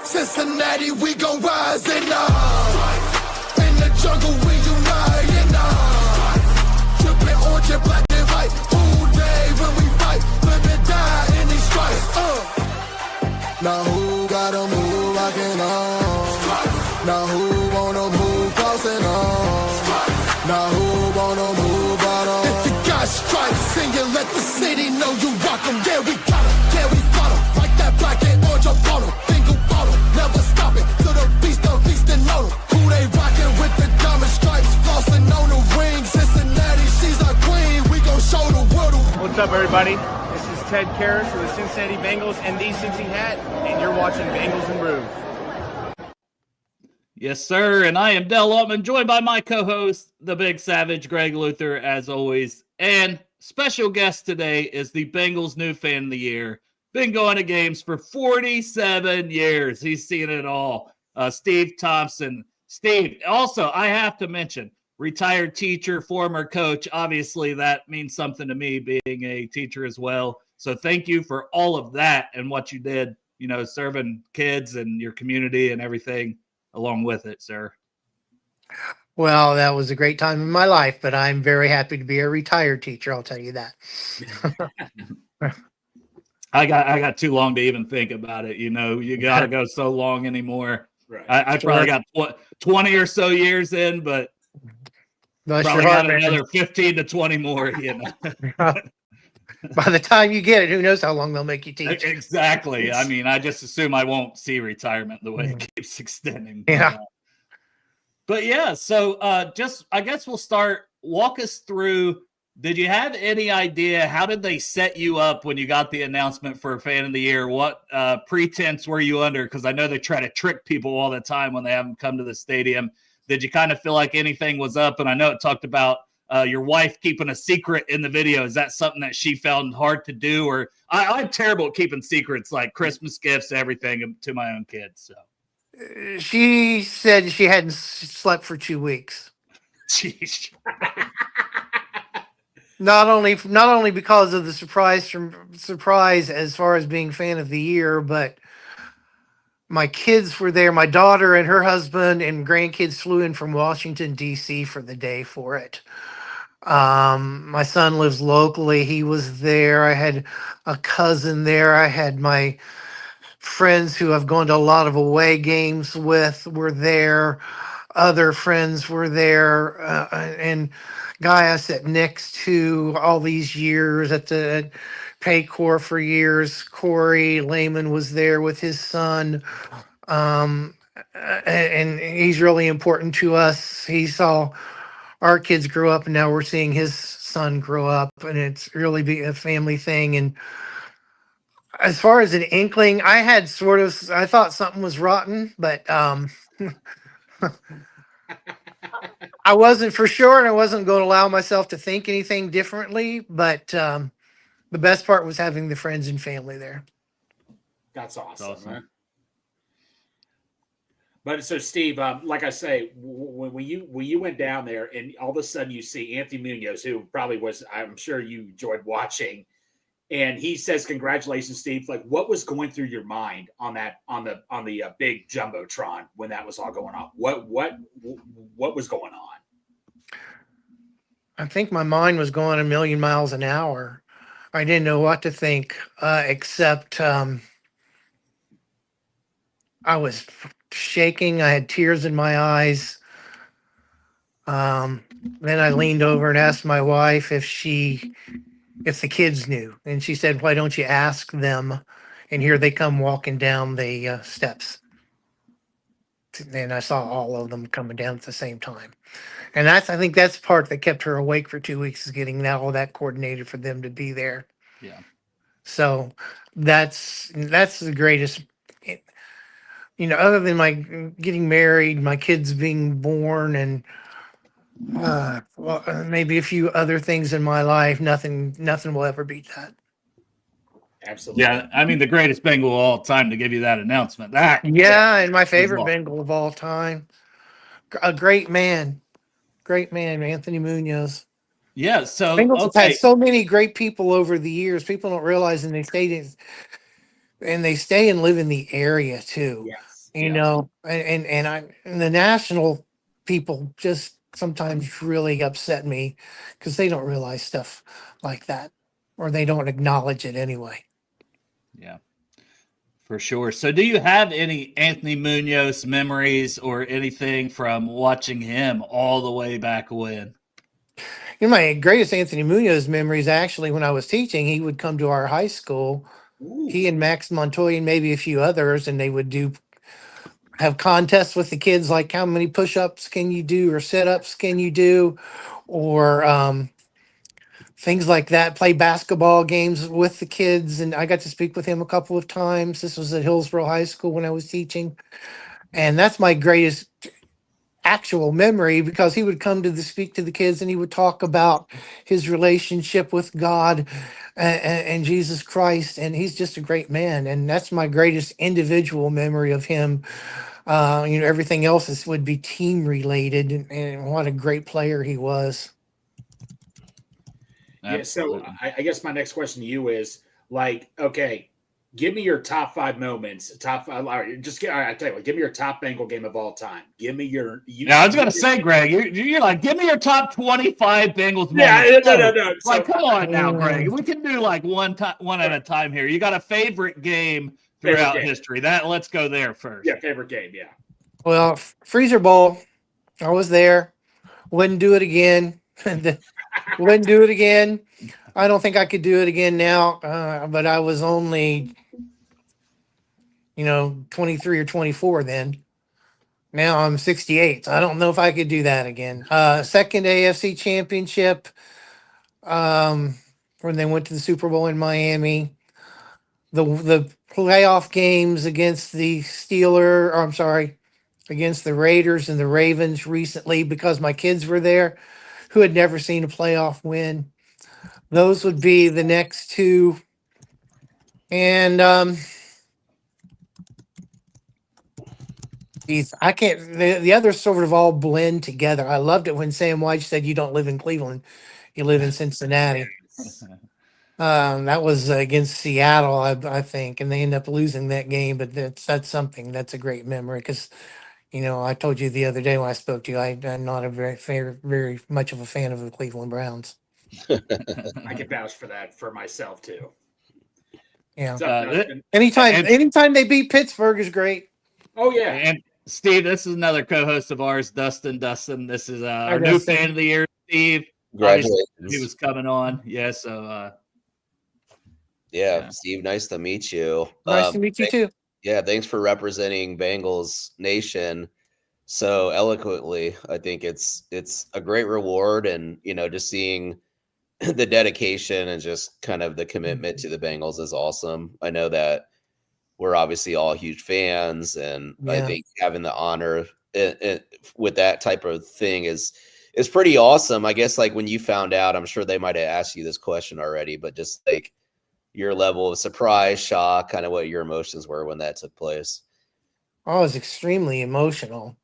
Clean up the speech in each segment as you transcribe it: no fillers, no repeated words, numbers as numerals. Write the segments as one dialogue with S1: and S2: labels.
S1: Cincinnati, we gon' rise in the jungle, we unite in trippin' orange and black and white. Whole day when we fight, live and die in these stripes. Now who got a move rockin' on? Now who wanna move crossin' on? Now who wanna move out on? If you got stripes and you let the city know you rock 'em, yeah we got 'em, yeah we fought 'em. Like that black and orange up on 'em, single bottle, never stop it. To the beast and know 'em. Who they rockin' with the diamond stripes, flossin' on the ring. Cincinnati, she's our queen, we gon' show the world.
S2: What's up, everybody? This is Ted Karras for the Cincinnati Bengals and the Cincy Hat, and you're watching Bengals and Brews.
S3: Yes, sir. And I am Dell Altman, joined by my co-host, the Big Savage, Greg Luther, as always. And special guest today is the Bengals' new fan of the year. Been going to games for 47 years. He's seen it all. Steve Thompson. Steve, also, I have to mention, retired teacher, former coach. Obviously, that means something to me, being a teacher as well. So thank you for all of that and what you did, you know, serving kids and your community and everything along with it, sir.
S4: Well, that was a great time in my life, but I'm very happy to be a retired teacher. I'll tell you that.
S3: I got too long to even think about it. You know, you got to go so long anymore. Right. I probably got 20 or so years in, but probably got another 15 to 20 more, you know.
S4: By the time you get it, who knows how long they'll make you teach.
S3: Exactly. I mean, I just assume I won't see retirement the way it keeps extending.
S4: Yeah.
S3: But yeah, so I guess we'll start. Walk us through. Did you have any idea? How did they set you up when you got the announcement for Fan of the Year? What pretense were you under? Because I know they try to trick people all the time when they have them come to the stadium. Did you kind of feel like anything was up? And I know it talked about your wife keeping a secret in the video. Is that something that she found hard to do? Or I'm terrible at keeping secrets, like Christmas gifts, everything, to my own kids. So
S4: she said she hadn't slept for 2 weeks.
S3: Jeez.
S4: Not only because of the surprise as far as being Fan of the Year, but my kids were there. My daughter and her husband and grandkids flew in from Washington, D.C. for the day for it. My son lives locally. He was there. I had a cousin there. I had my friends who I've gone to a lot of away games with were there. Other friends were there. And guy I sat next to all these years at the Paycor for years, Corey Lehman, was there with his son. And he's really important to us. He saw our kids grew up, and now we're seeing his son grow up, and it's really be a family thing. And as far as an inkling, I thought something was rotten, but I wasn't for sure, and I wasn't going to allow myself to think anything differently. But the best part was having the friends and family there.
S5: That's awesome. But so, Steve, like I say, when you went down there and all of a sudden you see Anthony Munoz, who probably was, I'm sure you enjoyed watching, and he says, "Congratulations, Steve." Like, what was going through your mind on the big jumbotron when that was all going on? What was going on?
S4: I think my mind was going a million miles an hour. I didn't know what to think, except I was shaking. I had tears in my eyes. Then I leaned over and asked my wife if the kids knew, and she said, "Why don't you ask them?" And here they come walking down the steps. And I saw all of them coming down at the same time. And I think that's the part that kept her awake for 2 weeks, is getting all that coordinated for them to be there.
S3: Yeah.
S4: So that's the greatest, you know, other than my getting married, my kids being born, and maybe a few other things in my life, nothing will ever beat that.
S5: Absolutely.
S3: Yeah, I mean, the greatest Bengal of all time to give you that announcement.
S4: And my favorite Bengal of all time. A great man, Anthony Munoz.
S3: Yeah, so
S4: Bengals have had so many great people over the years. People don't realize, and they stay and live in the area too.
S5: Yes.
S4: You
S3: Yeah.
S4: know, and the national people just sometimes really upset me because they don't realize stuff like that, or they don't acknowledge it anyway.
S3: Yeah, for sure. So, do you have any Anthony Munoz memories or anything from watching him all the way back when?
S4: You know, my greatest Anthony Munoz memories actually when I was teaching, he would come to our high school.
S5: Ooh.
S4: He and Max Montoya and maybe a few others, and they would have contests with the kids, like how many push-ups can you do or sit-ups can you do, or things like that. Play basketball games with the kids, and I got to speak with him a couple of times. This was at Hillsborough High School when I was teaching, and that's my greatest actual memory because he would come to speak to the kids, and he would talk about his relationship with God and Jesus Christ, and he's just a great man, and that's my greatest individual memory of him. You know, everything else would be team related, and what a great player he was.
S5: Yeah. So
S3: Absolutely.
S5: I guess my next question to you is like, okay, give me your top 5 moments. Top five. All right, just all right, I tell you what, give me your top Bengal game of all time. Give me your you.
S3: Yeah, I was gonna say, Greg, you're like, give me your top 25 Bengals moments.
S5: Yeah. No. No.
S3: Go.
S5: No.
S3: Like,
S5: So
S3: come on now, Greg.
S4: Mm,
S3: We can do like one at a time here. You got a favorite game
S5: favorite
S3: throughout
S5: game.
S3: history. Let's go there first.
S5: Yeah. Favorite game. Yeah.
S4: well, Freezer Bowl, I was there. Wouldn't do it again. Wouldn't do it again. I don't think I could do it again now. But I was only, 23 or 24 then. Now I'm 68. So I don't know if I could do that again. Second AFC championship, um, when they went to the Super Bowl in Miami. The playoff games against the Steeler, or I'm sorry, against the Raiders and the Ravens recently because my kids were there who had never seen a playoff win. Those would be the next two. And I can't. The others sort of all blend together. I loved it when Sam White said, "You don't live in Cleveland, you live in Cincinnati." That was against Seattle, I think, and they ended up losing that game. But that's something. That's a great memory because I told you the other day when I spoke to you, I'm not a very much of a fan of the Cleveland Browns.
S5: I can vouch for that for myself too.
S4: Yeah.
S5: So,
S4: Anytime,
S3: and,
S4: anytime they beat Pittsburgh is great.
S5: oh yeah.
S3: and Steve, this is another co-host of ours, Dustin. This is our new
S4: Dustin.
S3: fan of the year, Steve. Obviously,
S6: Congratulations.
S3: he was coming on. Yeah, so
S6: Yeah, Steve, nice to meet you.
S4: Nice to meet you too.
S6: Yeah, thanks for representing Bengals Nation so eloquently. I think it's a great reward, and just seeing the dedication and just kind of the commitment to the Bengals is awesome. I know that we're obviously all huge fans, and I
S4: Yeah.
S6: think having the honor with that type of thing is pretty awesome. I guess like when you found out, I'm sure they might have asked you this question already, but just like your level of surprise, shock, kind of what your emotions were when that took place.
S4: I was extremely emotional.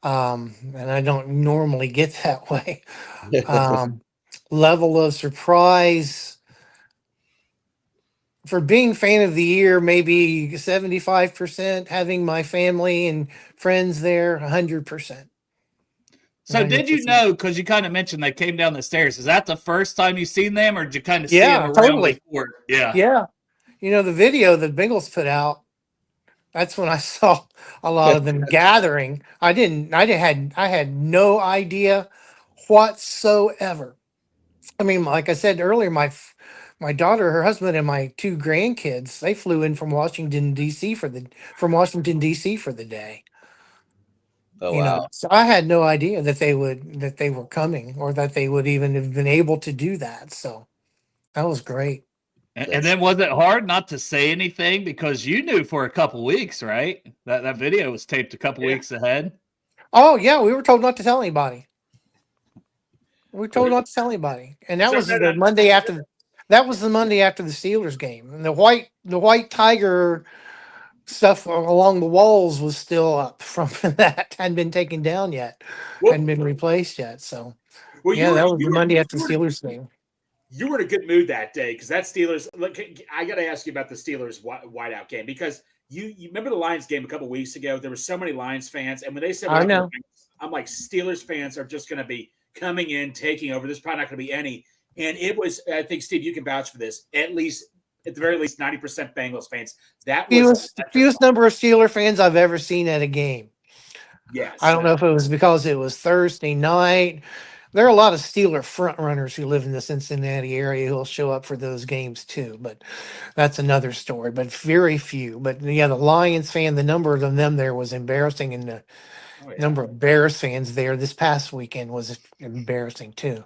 S4: And I don't normally get that way. Level of surprise for being fan of the year, maybe 75%, having my family and friends there, 100%.
S3: So did you
S4: 100%.
S3: know, because you kind of mentioned they came down the stairs, is that the first time you seen them, or did you kind of see
S4: Yeah,
S3: them around
S4: totally.
S3: before? Yeah.
S4: Yeah. The video that Bengals put out, that's when I saw a lot of them gathering. I had no idea whatsoever. I mean, like I said earlier, my daughter, her husband, and my two grandkids, they flew in from Washington D.C. for the day.
S6: Oh wow.
S4: So I had no idea that they were coming, or that they would even have been able to do that. So that was great.
S3: And then was it hard not to say anything because you knew for a couple weeks, right? That video was taped a couple weeks ahead.
S4: Oh yeah, we were told not to tell anybody. We were told not to tell anybody, and that
S5: So,
S4: was the Monday after. That was the Monday after the Steelers game, and the white tiger stuff along the walls was still up from that. Hadn't been taken down yet,
S5: Well,
S4: hadn't been replaced yet. So
S5: well,
S4: yeah, that was the Monday after the
S5: you were-
S4: Steelers game.
S5: You were in a good mood that day because that Steelers. Look, I got to ask you about the Steelers whiteout game because you remember the Lions game a couple weeks ago? There were so many Lions fans, and when they said,
S4: I know.
S5: I'm like, Steelers fans are just going to be coming in, taking over. There's probably not going to be any. And it was, I think, Steve, you can vouch for this, at the very least, 90% Bengals fans. That was
S4: Fewest number of Steeler fans I've ever seen at a game. I
S5: yes.
S4: don't know if it was because it was Thursday night. There are a lot of Steeler front runners who live in the Cincinnati area who'll show up for those games too, but that's another story. But very few. But yeah, the Lions fan, the number of them there was embarrassing, and the
S5: Oh, yeah.
S4: number of Bears fans there this past weekend was embarrassing too.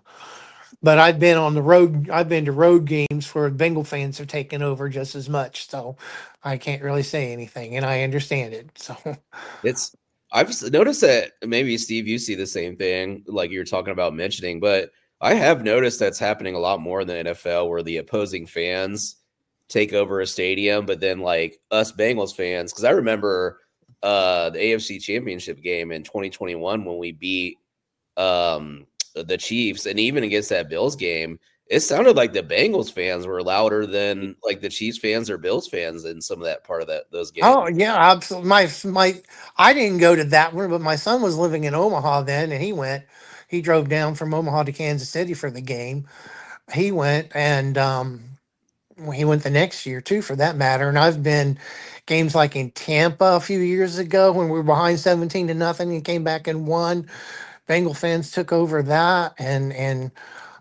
S4: But I've been on the road. I've been to road games where Bengal fans are taking over just as much, so I can't really say anything, and I understand it. So
S6: It's I've noticed that maybe Steve, you see the same thing, like you're talking about mentioning, but I have noticed that's happening a lot more in the NFL, where the opposing fans take over a stadium, but then like us Bengals fans, because I remember the AFC Championship game in 2021 when we beat the Chiefs, and even against that Bills game, it sounded like the Bengals fans were louder than like the Chiefs fans or Bills fans in some of that part of those games.
S4: oh yeah, absolutely. My I didn't go to that one, but my son was living in Omaha then, and he went. He drove down from Omaha to Kansas City for the game. He went, and he went the next year too, for that matter. And I've been games like in Tampa a few years ago when we were behind 17-0 and came back and won. Bengal fans took over that, and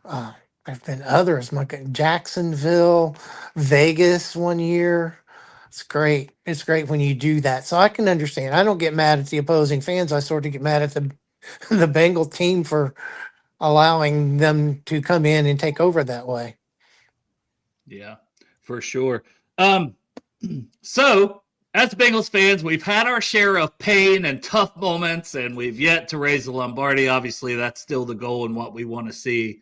S4: uh, there've been others, like Jacksonville, Vegas one year. It's great. It's great when you do that. So I can understand. I don't get mad at the opposing fans. I sort of get mad at the the Bengal team for allowing them to come in and take over that way.
S3: Yeah, for sure. So as Bengals fans, we've had our share of pain and tough moments, and we've yet to raise the Lombardi. Obviously, that's still the goal and what we want to see.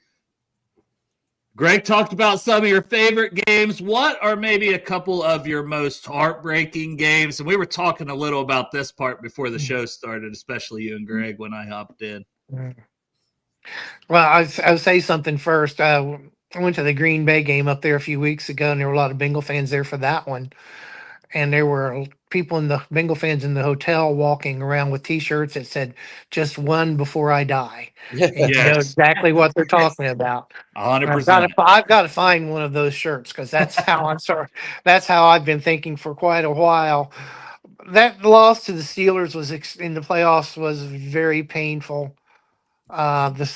S3: Greg talked about some of your favorite games. What are maybe a couple of your most heartbreaking games? And we were talking a little about this part before the show started, especially you and Greg when I hopped in.
S4: Well, I'll say something first. I went to the Green Bay game up there a few weeks ago, and there were a lot of Bengal fans there for that one. And there were people in the Bengal fans in the hotel walking around with T-shirts that said "Just one before I die." And you know
S3: Yes.
S4: exactly what they're talking about. And
S3: 100%.
S4: I've got to find one of those shirts, because that's how I'm sorry. That's how I've been thinking for quite a while. That loss to the Steelers in the playoffs was very painful. The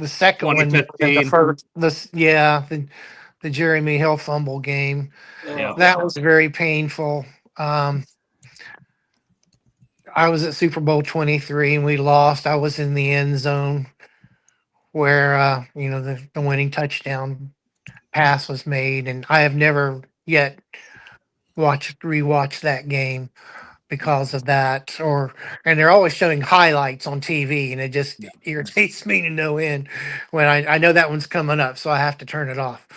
S4: second one, and the
S3: 2015.
S4: first, the Jeremy Hill fumble game,
S3: Yeah.
S4: that was very painful. Um, I was at Super Bowl 23 and we lost. I was in the end zone where the winning touchdown pass was made, and I have never yet rewatched that game because of that. And they're always showing highlights on TV, and it just irritates me to no end when I know that one's coming up, so I have to turn it off.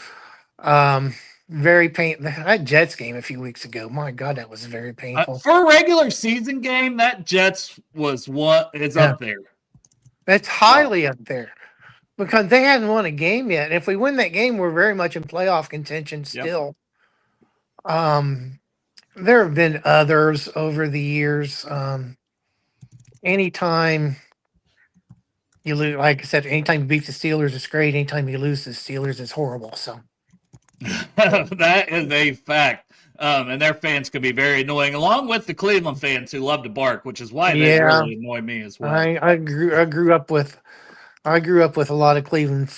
S4: Very painful. That Jets game a few weeks ago, my God, that was very painful.
S3: For a regular season game, that Jets was what is up there.
S4: That's highly up there, because they hadn't won a game yet. And if we win that game, we're very much in playoff contention still. There have been others over the years. Anytime you lose, like I said, anytime you beat the Steelers, it's great. Anytime you lose the Steelers, it's horrible. So
S3: that is a fact. And their fans can be very annoying, along with the Cleveland fans who love to bark, which is why they really annoy me as well.
S4: I grew up with a lot of Cleveland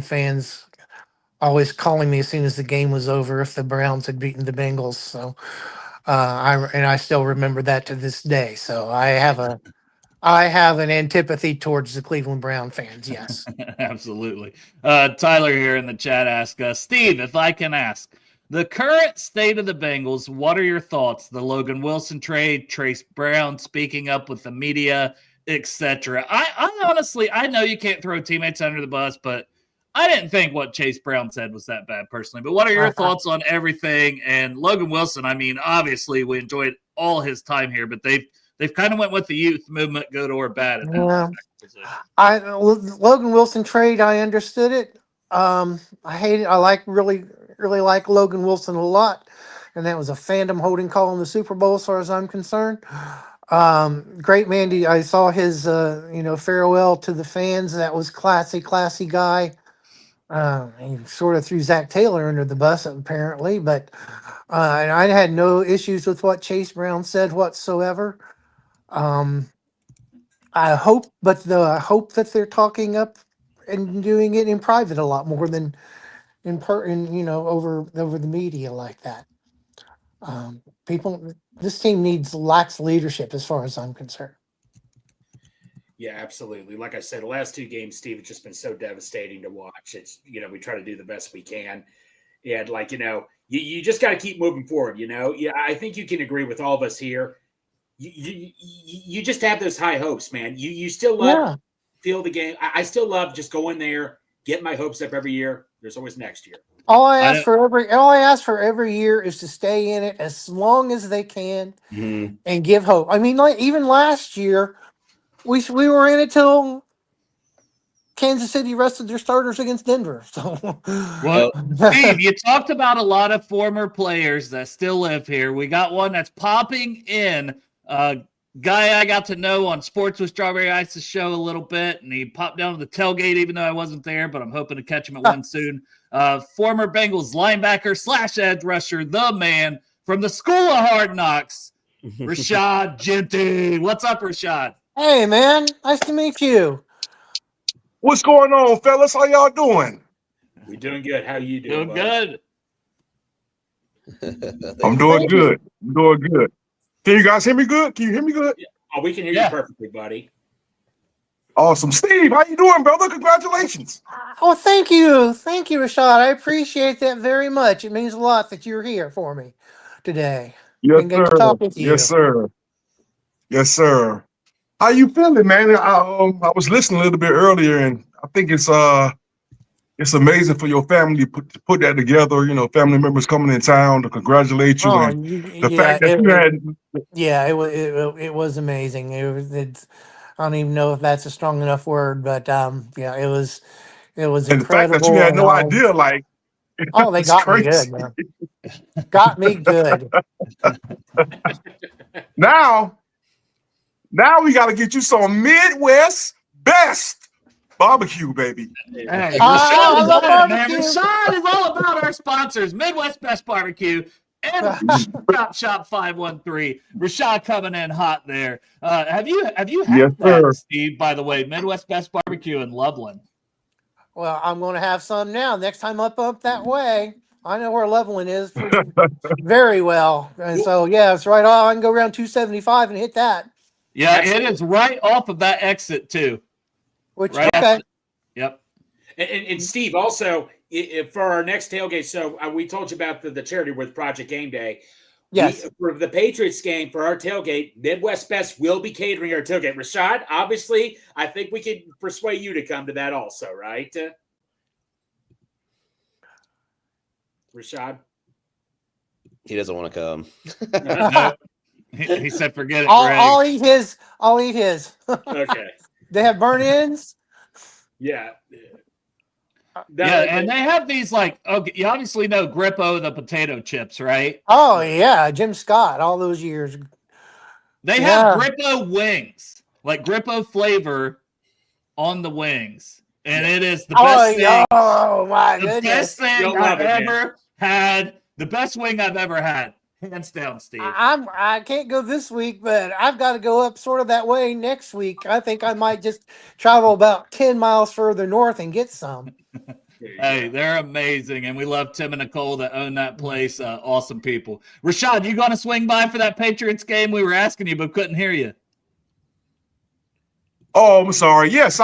S4: fans always calling me as soon as the game was over if the Browns had beaten the Bengals. So I still remember that to this day. So I have an antipathy towards the Cleveland Brown fans. Yes.
S3: Absolutely. Tyler here in the chat asks us, Steve, if I can ask, the current state of the Bengals, what are your thoughts? The Logan Wilson trade, Trace Brown speaking up with the media, etc. I honestly, I know you can't throw teammates under the bus, but I didn't think what Chase Brown said was that bad personally. But what are your thoughts on everything? And Logan Wilson, I mean, obviously we enjoyed all his time here, but they've kind of went with the youth movement, good or bad. At that
S4: Logan Wilson trade, I understood it. I hate it. I really like Logan Wilson a lot, and that was a fandom holding call in the Super Bowl, as far as I'm concerned. Great Mandy. I saw his, farewell to the fans. That was classy guy. He sort of threw Zach Taylor under the bus, apparently, but and I had no issues with what Chase Brown said whatsoever. I hope that they're talking up and doing it in private a lot more than over the media like that. This team lacks leadership as far as I'm concerned.
S5: Yeah, absolutely. Like I said, the last 2 games, Steve, it's just been so devastating to watch. It's, we try to do the best we can. And you just got to keep moving forward, Yeah, I think you can agree with all of us here. You just have those high hopes, man. You still love feel the game. I still love just going there, get my hopes up every year. There's always next year.
S4: All I ask for every year is to stay in it as long as they can and give hope. I mean, like even last year, we were in it till Kansas City rested their starters against Denver. So,
S3: well, Steve, you talked about a lot of former players that still live here. We got one that's popping in. Guy I got to know on Sports with Strawberry Ice's show a little bit, and he popped down to the tailgate even though I wasn't there, but I'm hoping to catch him at one soon. Former Bengals linebacker / edge rusher, the man from the School of Hard Knocks, Rashad Genty. What's up, Rashad?
S4: Hey, man. Nice to meet you.
S7: What's going on, fellas? How y'all doing?
S5: We're doing good. How are you doing?
S3: Doing
S5: good.
S7: I'm doing good. Can you guys hear me good? Can you hear me good?
S5: Yeah. Oh, we can hear you perfectly, buddy.
S7: Awesome. Steve, how you doing, brother? Congratulations.
S4: Oh, thank you. Thank you, Rashad. I appreciate that very much. It means a lot that you're here for me today.
S7: Yes,
S4: and get to talk with you.
S7: Yes, sir. How you feeling, man? I was listening a little bit earlier, and I think it's amazing for your family to put that together. Family members coming in town to congratulate you, and the fact that you had.
S4: Yeah, it was amazing. I don't even know if that's a strong enough word, but it was
S7: And
S4: incredible.
S7: the fact that you had no idea, like,
S4: oh, they got me good, man. Got me good.
S7: Now we got to get you some Midwest best barbecue, baby.
S3: Hey,
S4: I love barbecue.
S3: Rashad is all about our sponsors, Midwest Best Barbecue and Shop 513. Rashad coming in hot there. Have you had that, Steve, by the way, Midwest Best Barbecue in Loveland?
S4: Well, I'm going to have some now. Next time up that way. I know where Loveland is very well. And so, it's right on. I can go around 275 and hit that.
S3: Yeah, it is right off of that exit, too.
S4: Okay.
S3: Yep.
S5: And Steve, also, for our next tailgate, so we told you about the charity with Project Game Day.
S4: Yes.
S5: For the Patriots game, for our tailgate, Midwest Best will be catering our tailgate. Rashad, obviously, I think we could persuade you to come to that also, right? Rashad?
S6: He doesn't want to come.
S3: No. He said, "Forget it."
S4: I'll eat his.
S5: Okay.
S4: They have burn-ins.
S5: Yeah.
S3: And they have these you obviously know Grippo the potato chips, right?
S4: Oh yeah, Jim Scott. All those years.
S3: They have Grippo wings, like Grippo flavor on the wings, and it is the best thing.
S4: Oh my
S3: goodness! The best thing I've ever had. The best wing I've ever had. Hands down, Steve.
S4: I can't go this week, but I've got to go up sort of that way next week. I think I might just travel about 10 miles further north and get some.
S3: Hey, they're amazing, and we love Tim and Nicole that own that place. Awesome people. Rashad, you going to swing by for that Patriots game? We were asking you, but couldn't hear you.
S7: Oh, I'm sorry. Yes,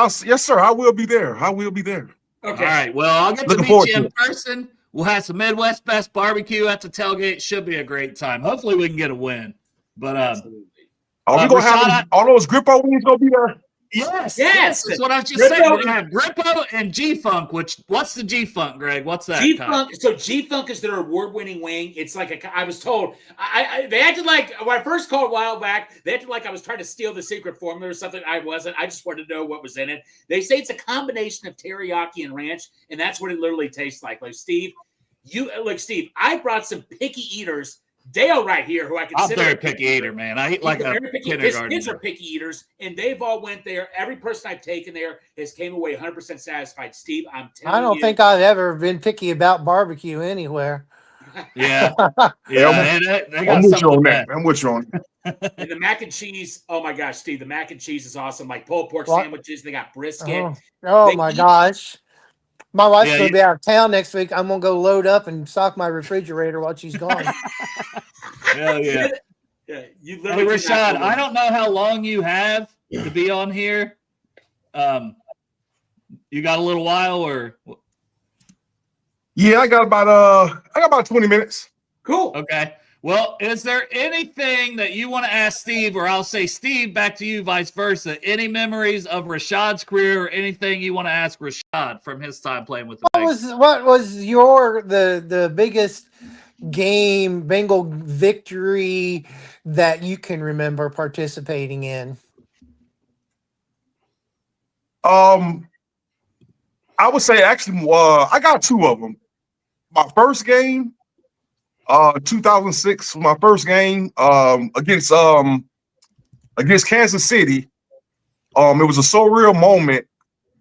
S7: sir. I will be there.
S5: Okay.
S3: All right. Well, I'll get to meet you in person. We'll have some Midwest Best Barbecue at the tailgate. Should be a great time. Hopefully, we can get a win. But
S5: absolutely.
S7: Are we gonna have all those Grippo wings gonna be there?
S3: Yes. That's what I was just saying. We're gonna have Grippo and G-Funk. What's the G-Funk, Greg? What's that?
S5: G-Funk. So G-Funk is their award-winning wing. It's like I was told. They acted like when I first called a while back. They acted like I was trying to steal the secret formula or something. I wasn't. I just wanted to know what was in it. They say it's a combination of teriyaki and ranch, and that's what it literally tastes like. Like Steve, I brought some picky eaters Dale right here, who I
S3: I'm
S5: consider
S3: very picky eater, man. I eat like a
S5: His
S3: kindergarten.
S5: kids are picky eaters, and they've all went there. Every person I've taken there has came away 100% satisfied. Steve, I'm telling
S4: I
S5: you.
S4: don't think I've ever been picky about barbecue anywhere.
S3: Yeah.
S7: Yeah,
S3: Yeah. They
S7: I'm
S3: got
S7: with
S3: some
S7: you
S3: of
S7: on
S3: the
S7: that.
S3: best.
S7: I'm with you on that.
S5: And the mac and cheese. Oh my gosh, Steve, the mac and cheese is awesome. Like pulled pork
S4: What?
S5: sandwiches. They got brisket.
S4: Oh
S5: They
S4: my
S5: eat-
S4: gosh. My wife's
S3: Yeah,
S4: going to be out of town next week. I'm going to go load up and stock my refrigerator while she's gone.
S3: Hell yeah.
S5: Yeah, you
S3: Hey,
S5: literally do not
S3: Rashad,
S5: go
S3: I
S5: wrong.
S3: don't know how long you have to be on here. You got a little while, or
S7: Yeah, I got about 20 minutes.
S5: Cool.
S3: okay. Well, is there anything that you want to ask Steve, or I'll say Steve back to you, vice versa? Any memories of Rashad's career, or anything you want to ask Rashad from his time playing with the Bengals?
S4: What was your the biggest game Bengal victory that you can remember participating in?
S7: I would say actually, I got two of them. My first game, 2006, was my first game against Kansas City. It was a surreal moment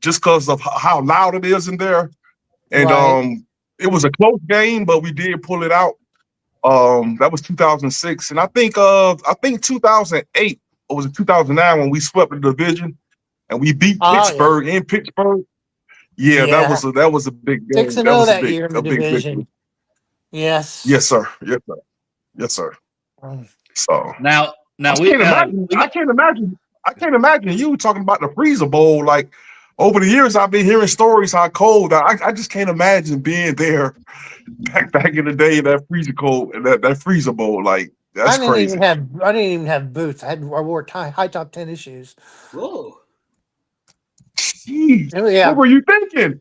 S7: just because of how loud it is in there, and
S4: Right.
S7: it was a close game, but we did pull it out. That was 2006, and I think 2008 or was it 2009 when we swept the division and we beat
S4: Oh yeah.
S7: Pittsburgh in Pittsburgh. Yeah, that
S4: Yeah.
S7: was a big game.
S4: 6-0
S7: That was
S4: that year in the
S7: a big victory.
S4: division. Yes.
S7: Yes, sir. Yes, sir. Yes, sir. So
S3: Now
S7: I
S3: we
S7: can't imagine. I can't imagine you talking about the freezer bowl. Like over the years, I've been hearing stories how cold. I just can't imagine being there back in the day. That freezer cold, that freezer bowl. Like that's crazy.
S4: I didn't even have boots. I wore high top tennis shoes.
S5: Whoa.
S7: Jeez,
S4: Oh, yeah.
S7: what were you thinking?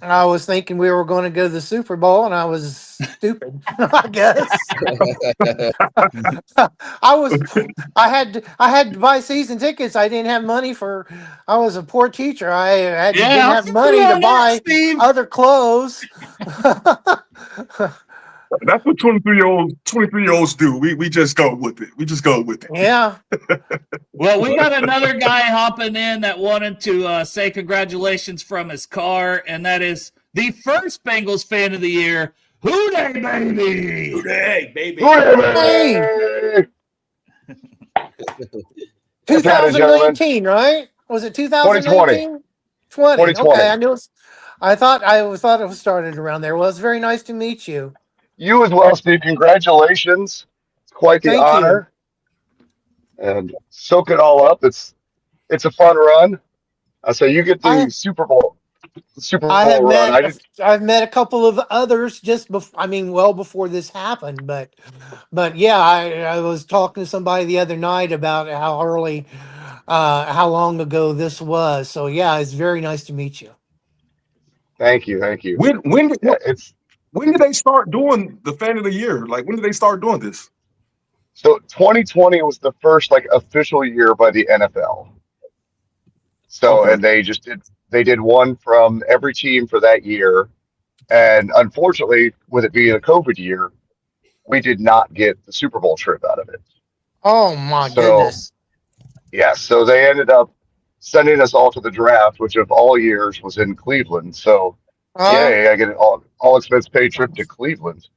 S4: I was thinking we were going to go to the Super Bowl, and I was stupid. I guess I had to buy season tickets. I didn't have money for. I was a poor teacher. Didn't have money to buy
S3: Steve.
S4: other clothes.
S7: That's what 23-year-olds do. We just go with it. We just go with it.
S4: Yeah.
S3: Well, we got another guy hopping in that wanted to say congratulations from his car, and that is the first Bengals fan of the year, Houday baby.
S5: Hooray, baby.
S4: Hey, 2019, right? Was it 2019? 20. Okay, I knew it. I thought it was started around there. Well, it's very nice to meet you.
S8: You as well, Steve. Congratulations. It's quite the
S4: Thank you.
S8: honor. And soak it all up. It's a fun run. So you get the Super Bowl run.
S4: I've met a couple of others just before. I mean, well before this happened, but yeah, I was talking to somebody the other night about how long ago this was. So yeah, it's very nice to meet you.
S8: Thank you.
S7: When did they start doing the fan of the year? Like when did they start doing this?
S8: So 2020 was the first official year by the NFL. So
S7: Okay.
S8: and they did one from every team for that year. And unfortunately, with it being a COVID year, we did not get the Super Bowl trip out of it.
S4: Oh my
S8: So
S4: goodness!
S8: yeah, so they ended up sending us all to the draft, which of all years was in Cleveland. So yay, I get an all expense paid trip to Cleveland.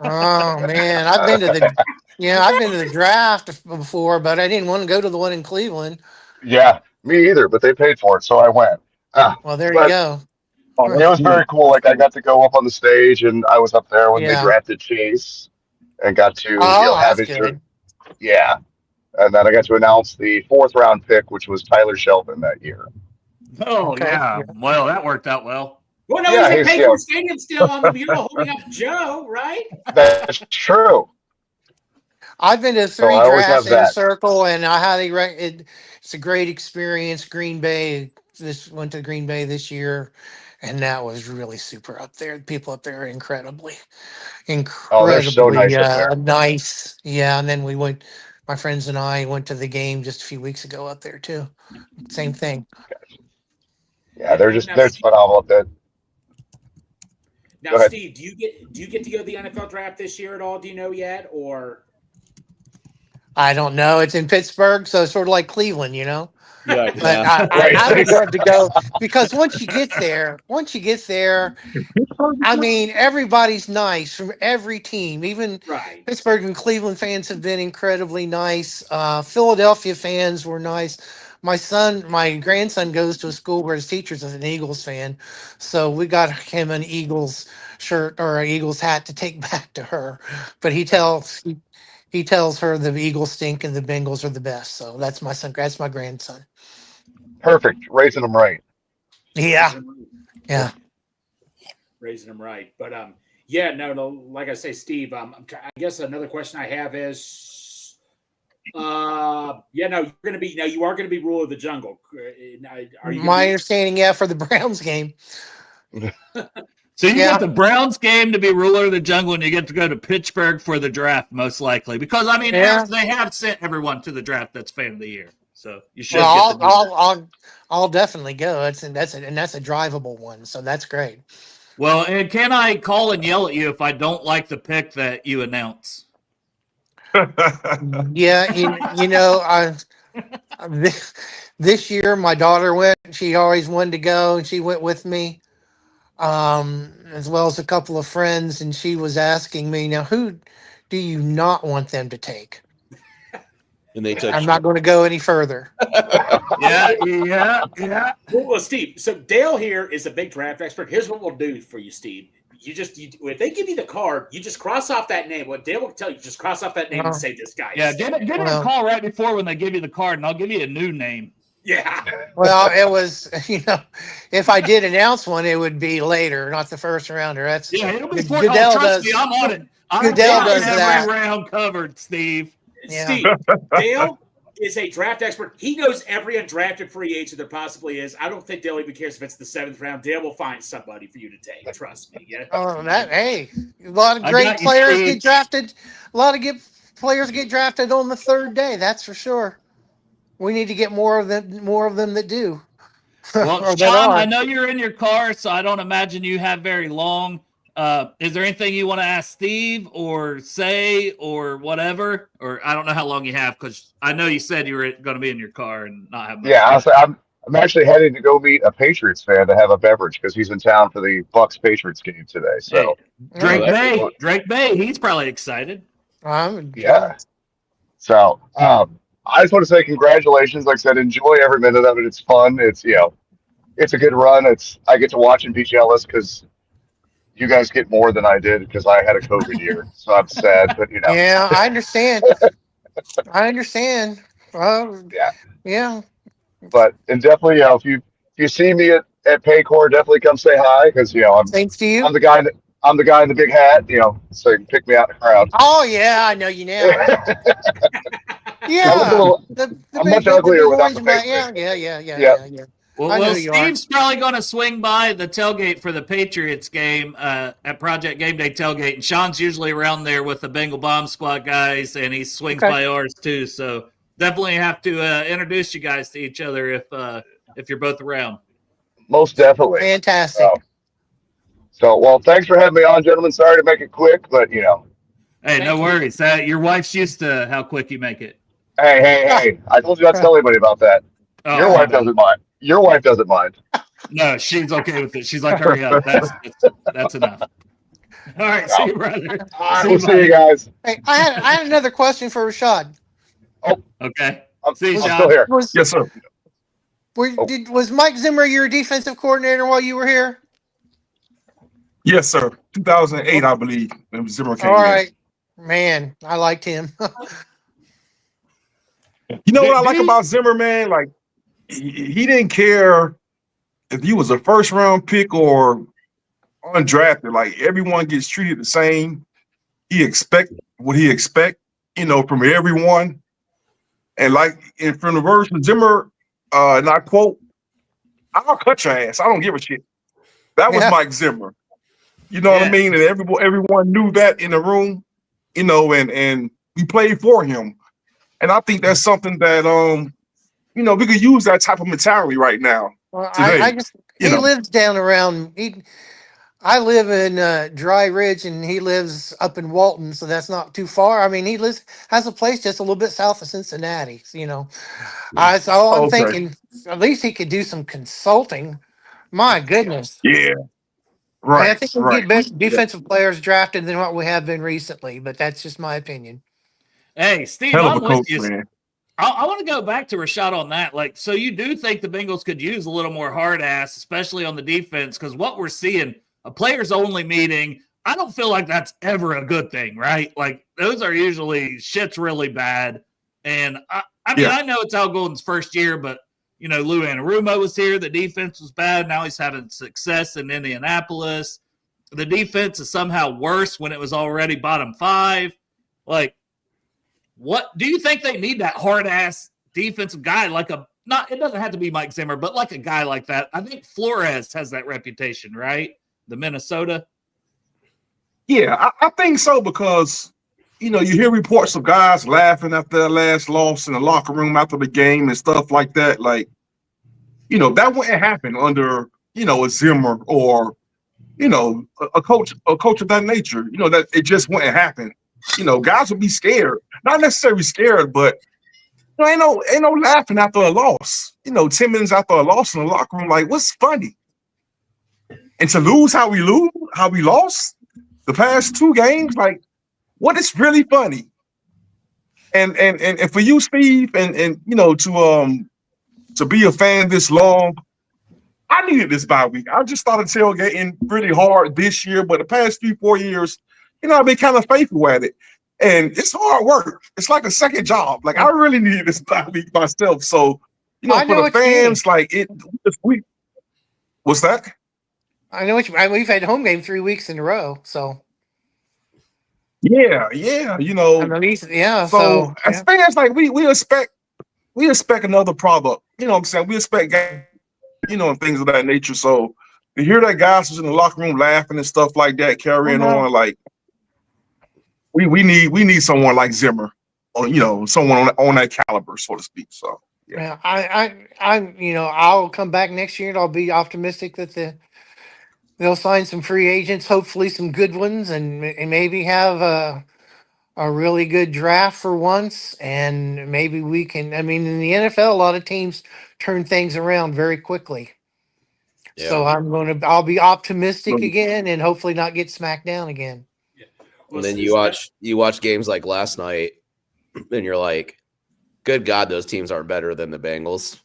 S4: Oh man, I've been to the draft before, but I didn't want to go to the one in Cleveland.
S8: Yeah, me either, but they paid for it, so I went.
S4: Well, there you
S8: But
S4: go.
S8: it was very cool. Like I got to go up on the stage, and I was up there when they
S4: Yeah.
S8: drafted Chase, and got to
S4: Oh,
S8: have
S4: that's
S8: his
S4: good.
S8: yeah, and then I got to announce the 4th round pick, which was Tyler Shelvin that year.
S3: Oh,
S4: Okay.
S3: yeah. Well, that worked out well.
S5: Well, no,
S8: Yeah,
S5: he's at
S8: he's-
S5: Paycor Stadium still on the mural holding up Joe, right?
S8: That's true.
S4: I've been to
S8: So
S4: 3
S8: I always
S4: drafts
S8: have
S4: in a
S8: that.
S4: circle, and I highly recommend it. It's a great experience. Green Bay. Went to Green Bay this year, and that was really super up there. The people up there are incredibly
S8: Oh, they're so nice up there.
S4: nice. Yeah, and then my friends and I went to the game just a few weeks ago up there too. Same thing.
S8: Yeah, they're phenomenal up there.
S5: Now,
S8: Go ahead.
S5: Steve, do you get to go to the NFL draft this year at all? Do you know yet, or
S4: I don't know. It's in Pittsburgh, so it's sort of like Cleveland, you know.
S3: Yeah,
S4: But
S3: yeah.
S4: I would love to go because once you get there, I mean, everybody's nice from every team. Even
S5: right?
S4: Pittsburgh and Cleveland fans have been incredibly nice. Philadelphia fans were nice. My grandson goes to a school where his teacher's an Eagles fan, so we got him an Eagles shirt or an Eagles hat to take back to her. But he tells her the Eagles stink and the Bengals are the best. So that's my son. That's my grandson.
S8: Perfect. Raising them right.
S4: Yeah, yeah.
S5: Raising them right. But yeah, no, like I say, Steve, I guess another question I have is, yeah, no, you are gonna be ruler of the jungle. Are you?
S4: My understanding, yeah, for the Browns game.
S3: So you
S4: Yeah.
S3: get the Browns game to be ruler of the jungle, and you get to go to Pittsburgh for the draft, most likely. Because I mean,
S4: Yeah.
S3: they have sent everyone to the draft that's fan of the year, so you should.
S4: Well,
S3: get to do that.
S4: I'll definitely go. That's a drivable one, so that's great.
S3: Well, and can I call and yell at you if I don't like the pick that you announce?
S4: Yeah, you know, this year my daughter went. She always wanted to go, and she went with me, as well as a couple of friends. And she was asking me, "Now, who do you not want them to take?"
S6: And they took
S4: I'm not going to go any further.
S3: Yeah.
S5: Well, Steve. So Dale here is a big draft expert. Here's what we'll do for you, Steve. If they give you the card, you just cross off that name. What Dale will tell you, just cross off that name and say this guy.
S3: Yeah, get it a call right before when they give you the card, and I'll give you a new name.
S5: Yeah.
S4: Well, it was, if I did announce one, it would be later, not the first rounder. That's
S3: It'll be
S4: Goodell
S3: trust me, I'm on it.
S4: Goodell
S3: I'm
S4: does
S3: every
S4: that.
S3: round covered, Steve.
S4: Yeah.
S5: Steve, Dale is a draft expert. He knows every undrafted free agent there possibly is. I don't think Dale even cares if it's the 7th round. Dale will find somebody for you to take. Trust me. Yeah.
S4: Oh, a lot of
S3: I
S4: great
S3: got you,
S4: players
S3: Steve.
S4: get drafted. A lot of good players get drafted on the 3rd day. That's for sure. We need to get more of them that do.
S3: Well,
S4: Or that
S3: Sean,
S4: are.
S3: I know you're in your car, so I don't imagine you have very long. Is there anything you want to ask Steve or say or whatever? Or I don't know how long you have because I know you said you were going to be in your car and not have much
S8: Yeah,
S3: time.
S8: I'm actually heading to go meet a Patriots fan to have a beverage because he's in town for the Bucks Patriots game today. So
S3: Drake
S8: that's
S3: May,
S8: fun.
S3: Drake May, he's probably excited.
S8: Yeah. So I just want to say congratulations. Like I said, enjoy every minute of it. It's fun. It's it's a good run. I get to watch and be jealous because you guys get more than I did because I had a COVID year. So I'm sad, but
S4: Yeah, I understand. I understand. Yeah.
S8: But and definitely, if you see me at Paycor, definitely come say hi because
S4: Thanks to you.
S8: I'm the guy in the big hat. So you can pick me out in the crowd.
S4: Oh yeah, I know you now. Yeah.
S8: I'm much uglier without the
S4: big
S8: face
S4: orange.
S8: paint.
S4: Yeah.
S3: Well,
S4: I know you are.
S3: Steve's probably going to swing by the tailgate for the Patriots game at Project Game Day tailgate, and Sean's usually around there with the Bengal Bomb Squad guys, and he swings by ours too. So definitely have to introduce you guys to each other if you're both around.
S8: Most definitely.
S4: Fantastic.
S8: So, well, thanks for having me on, gentlemen. Sorry to make it quick, but
S3: Hey, no worries. Your wife's used to how quick you make it.
S8: Hey! I told you not to tell anybody about that.
S3: Oh,
S8: Your wife doesn't mind. Your wife doesn't mind.
S3: No, she's okay with it. She's like, hurry up. That's enough. All right, see you, brother.
S8: We'll see you guys.
S4: Hey, I had another question for Rashad.
S3: Okay.
S8: I'm
S3: See you, Sean.
S8: still here.
S7: Yes, sir.
S4: Was Mike Zimmer your defensive coordinator while you were here?
S7: Yes, sir. 2008, I believe, when Zimmer came
S4: All
S7: in.
S4: right. Man, I liked him.
S7: You know what I like about Zimmer, man? Like, he didn't care if he was a first round pick or undrafted. Like, everyone gets treated the same. He expect what he expect, from everyone. And from the words from Zimmer, and I quote, "I'll cut your ass. I don't give a shit." That was Mike Zimmer. You know what I mean? And everyone knew that in the room, and we played for him. And I think that's something that we could use that type of mentality right now.
S4: Well,
S7: today,
S4: he lives down around. I live in Dry Ridge, and he lives up in Walton, so that's not too far. I mean, he has a place just a little bit south of Cincinnati. So I'm
S7: Okay.
S4: thinking at least he could do some consulting. My goodness.
S7: Yeah.
S4: I
S7: Right.
S4: think we'll
S7: Right.
S4: get better
S7: Yeah.
S4: defensive players drafted than what we have been recently, but that's just my opinion.
S3: Hey, Steve,
S7: Hell of a
S3: I'm with
S7: coach,
S3: you.
S7: man.
S3: I want to go back to Rashad on that. Like, so you do think the Bengals could use a little more hard ass, especially on the defense, because what we're seeing, a players only meeting, I don't feel like that's ever a good thing, right? Like, those are usually shit's really bad. And I mean,
S7: Yeah.
S3: I know it's Al Golden's first year, but Lou Anarumo was here. The defense was bad. Now he's having success in Indianapolis. The defense is somehow worse when it was already bottom 5. Like, what do you think they need that hard ass defensive guy like it doesn't have to be Mike Zimmer, but like a guy like that? I think Flores has that reputation, right? The Minnesota.
S7: Yeah, I think so because you hear reports of guys laughing after their last loss in the locker room after the game and stuff like that. Like, that wouldn't happen under a Zimmer or a coach of that nature. That it just wouldn't happen. Guys would be scared, not necessarily scared, but ain't no laughing after a loss. 10 minutes after a loss in the locker room, like what's funny? And to lose how we lost the past 2 games, like what is really funny? And for you, Steve, and to be a fan this long, I needed this bye week. I just started tailgating really hard this year, but the past 3-4 years, I've been kind of faithful at it. And it's hard work. It's like a second job. Like I really needed this bye week myself. So,
S4: I know
S7: for the
S4: what you mean.
S7: fans, like what's that?
S4: I know what you. I mean, we've had home game 3 weeks in a row, so
S7: Yeah.
S4: I mean, yeah.
S7: So as
S4: Yeah.
S7: fans, like we expect another product. You know what I'm saying? We expect and things of that nature. So to hear that guys was in the locker room laughing and stuff like that, carrying on, like we need someone like Zimmer, or someone on that caliber, so to speak. So
S4: Yeah, I'll come back next year and I'll be optimistic that they'll sign some free agents, hopefully some good ones, and maybe have a really good draft for once. And maybe we can. I mean, in the NFL, a lot of teams turn things around very quickly. So
S6: Yeah.
S4: I'll be optimistic again, and hopefully not get smacked down again.
S5: Well,
S6: And then you watch games like last night, and you're like, "Good God, those teams aren't better than the Bengals."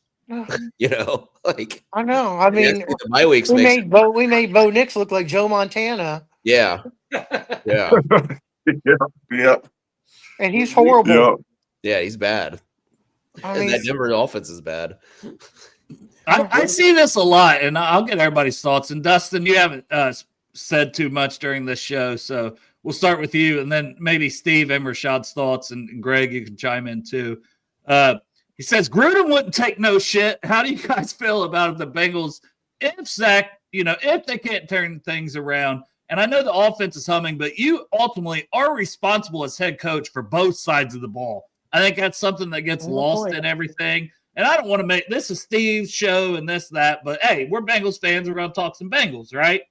S6: Like
S4: I know. I mean,
S6: the bye weeks
S4: we
S6: makes
S4: made Bo Nix look like Joe Montana,
S6: yeah.
S7: yeah,
S4: and he's horrible.
S6: Yeah, he's bad.
S4: I
S6: And
S4: mean,
S6: that Denver offense is bad.
S3: I see this a lot, and I'll get everybody's thoughts. And Dustin, you haven't said too much during this show, so we'll start with you, and then maybe Steve and Rashad's thoughts, and Greg, you can chime in too. He says Gruden wouldn't take no shit. How do you guys feel about the Bengals if Zach, if they can't turn things around? And I know the offense is humming, but you ultimately are responsible as head coach for both sides of the ball. I think that's something that gets lost in everything. And I don't want to make this a Steve's show and that, but hey, we're Bengals fans. We're going to talk some Bengals, right?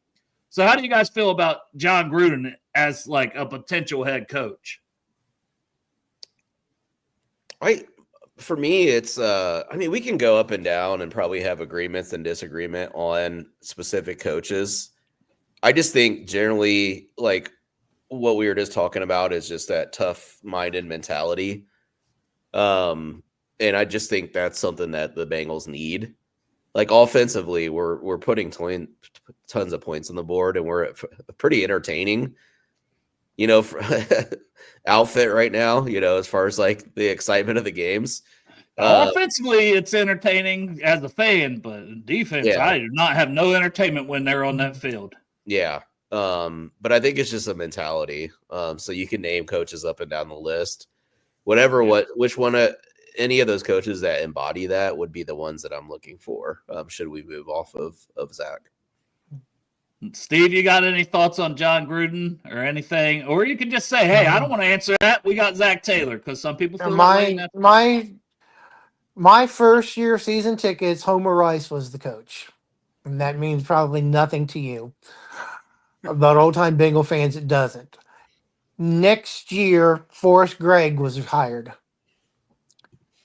S3: So how do you guys feel about John Gruden as like a potential head coach?
S6: For me, it's I mean, we can go up and down and probably have agreements and disagreement on specific coaches. I just think generally, like what we were just talking about is just that tough-minded mentality. And I just think that's something that the Bengals need. Like offensively, we're putting tons of points on the board, and we're pretty entertaining, outfit right now, as far as like the excitement of the games.
S3: Offensively, it's entertaining as a fan, but defense, I do not have no entertainment when they're on that field.
S6: Yeah. But I think it's just a mentality. So you can name coaches up and down the list. Any of those coaches that embody that would be the ones that I'm looking for. Should we move off of Zach?
S3: Steve, you got any thoughts on John Gruden or anything? Or you can just say, hey, I don't want to answer that. We got Zach Taylor, because some people feel
S4: my first year season tickets, Homer Rice was the coach. And that means probably nothing to you. About old-time Bengal fans, it doesn't. Next year, Forrest Gregg was hired.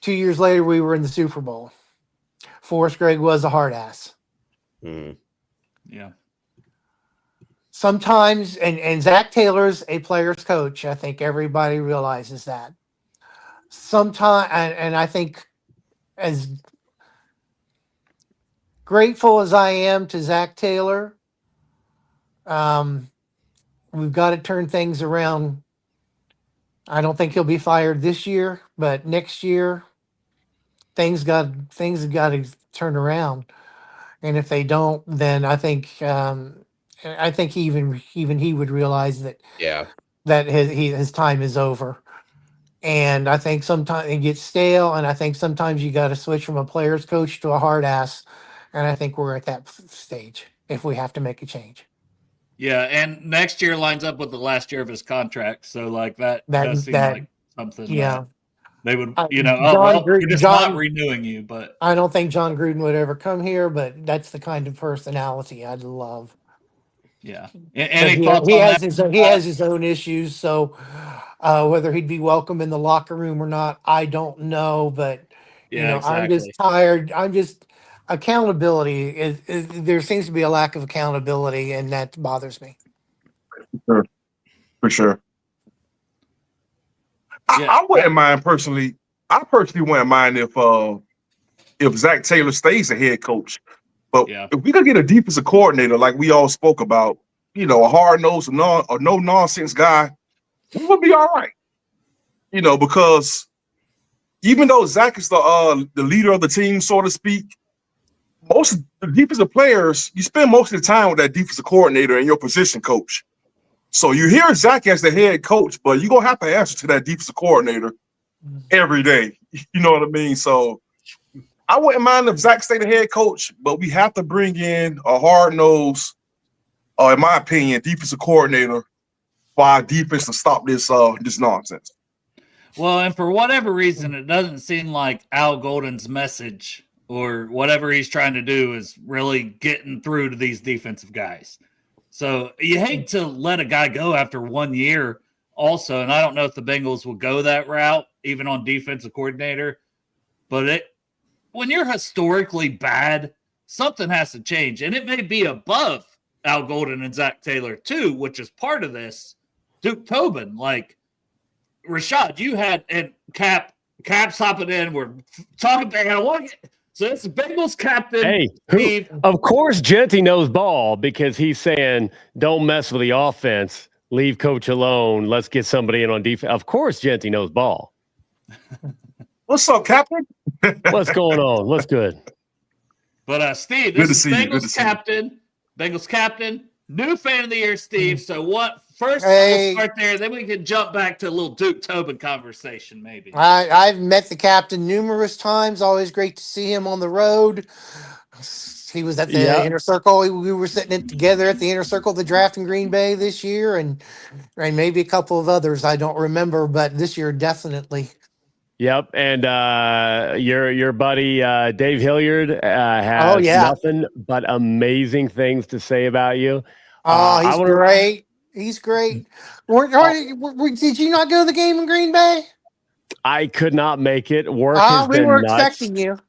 S4: 2 years later, we were in the Super Bowl. Forrest Gregg was a hard ass.
S6: Mm.
S3: Yeah.
S4: Sometimes, and Zach Taylor's a player's coach. I think everybody realizes that. Sometimes, and I think as grateful as I am to Zach Taylor, we've got to turn things around. I don't think he'll be fired this year, but next year things have got to turn around. And if they don't, then I think even he would realize
S6: Yeah.
S4: that his time is over. And I think sometimes it gets stale, and I think sometimes you got to switch from a player's coach to a hard ass. And I think we're at that stage if we have to make a change.
S3: Yeah, and next year lines up with the last year of his contract, so like that does seem
S4: That
S3: like something
S4: yeah.
S3: that they would, oh
S4: John
S3: well,
S4: Gru-
S3: we're just not
S4: John
S3: renewing you, but
S4: I don't think John Gruden would ever come here, but that's the kind of personality I'd love.
S3: yeah.
S4: But
S3: Any thoughts on that?
S4: he has his own issues, so whether he'd be welcome in the locker room or not, I don't know. But
S3: Yeah,
S4: I'm
S3: exactly.
S4: just tired. Accountability is there seems to be a lack of accountability, and that bothers me.
S7: For sure.
S3: Yeah.
S7: I wouldn't mind personally. I personally wouldn't mind if Zach Taylor stays a head coach. But
S3: Yeah.
S7: if we could get a defensive coordinator like we all spoke about, a hard-nosed, no nonsense guy, we would be all right. Because even though Zach is the leader of the team, so to speak, most of the defensive players, you spend most of the time with that defensive coordinator and your position coach. So you hear Zach as the head coach, but you're gonna have to answer to that defensive coordinator every day. You know what I mean? So I wouldn't mind if Zach stayed the head coach, but we have to bring in a hard-nosed, in my opinion, defensive coordinator for our defense to stop this nonsense.
S3: Well, and for whatever reason, it doesn't seem like Al Golden's message or whatever he's trying to do is really getting through to these defensive guys. So you hate to let a guy go after 1 year also, and I don't know if the Bengals will go that route, even on defensive coordinator, but when you're historically bad, something has to change, and it may be above Al Golden and Zach Taylor too, which is part of this. Duke Tobin, like Rashad, you had, and Cap's hopping in. We're talking back. So it's the Bengals captain.
S9: Hey,
S3: Steve.
S9: Of course, Genty knows ball because he's saying, don't mess with the offense. Leave coach alone. Let's get somebody in on defense. Of course, Genty knows ball.
S7: What's up, Captain?
S9: What's going on? What's good?
S3: But Steve,
S7: Good
S3: this
S7: to
S3: is
S7: see you. Good to
S3: Bengals
S7: see you.
S3: captain. Bengals captain. New fan of the year, Steve. So what? First,
S4: Hey.
S3: we'll start there. Then we can jump back to a little Duke Tobin conversation, maybe.
S4: I've met the captain numerous times. Always great to see him on the road. He was at the
S9: Yeah.
S4: inner circle. We were sitting it together at the inner circle of the draft in Green Bay this year, and maybe a couple of others I don't remember, but this year definitely.
S9: Yep. And your buddy Dave Hilliard has nothing but amazing things to say about you.
S4: He's great. He's great. Did you not go to the game in Green Bay?
S9: I could not make it. Work has
S4: We
S9: been
S4: were
S9: nuts.
S4: expecting you.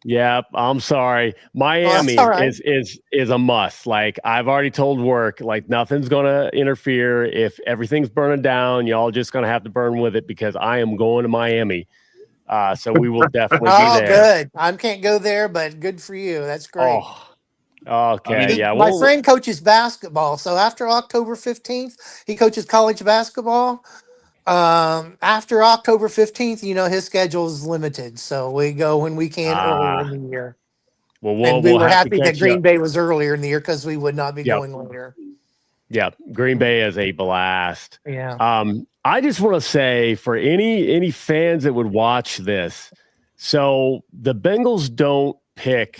S9: Yeah, I'm sorry. Miami
S4: all right.
S9: is a must. Like I've already told work, like nothing's gonna interfere. If everything's burning down, y'all just gonna have to burn with it because I am going to Miami. So we will definitely be there.
S4: Good. I can't go there, but good for you. That's great.
S9: Okay.
S4: My friend coaches basketball, so after October 15th, he coaches college basketball. After October 15th, his schedule is limited, so we go when we can earlier in the year.
S9: Well,
S4: we were
S9: have
S4: happy that Green Bay was earlier in the year because we would not be going later.
S9: Yeah, Green Bay is a blast.
S4: Yeah.
S9: I just want to say for any fans that would watch this, so the Bengals don't pick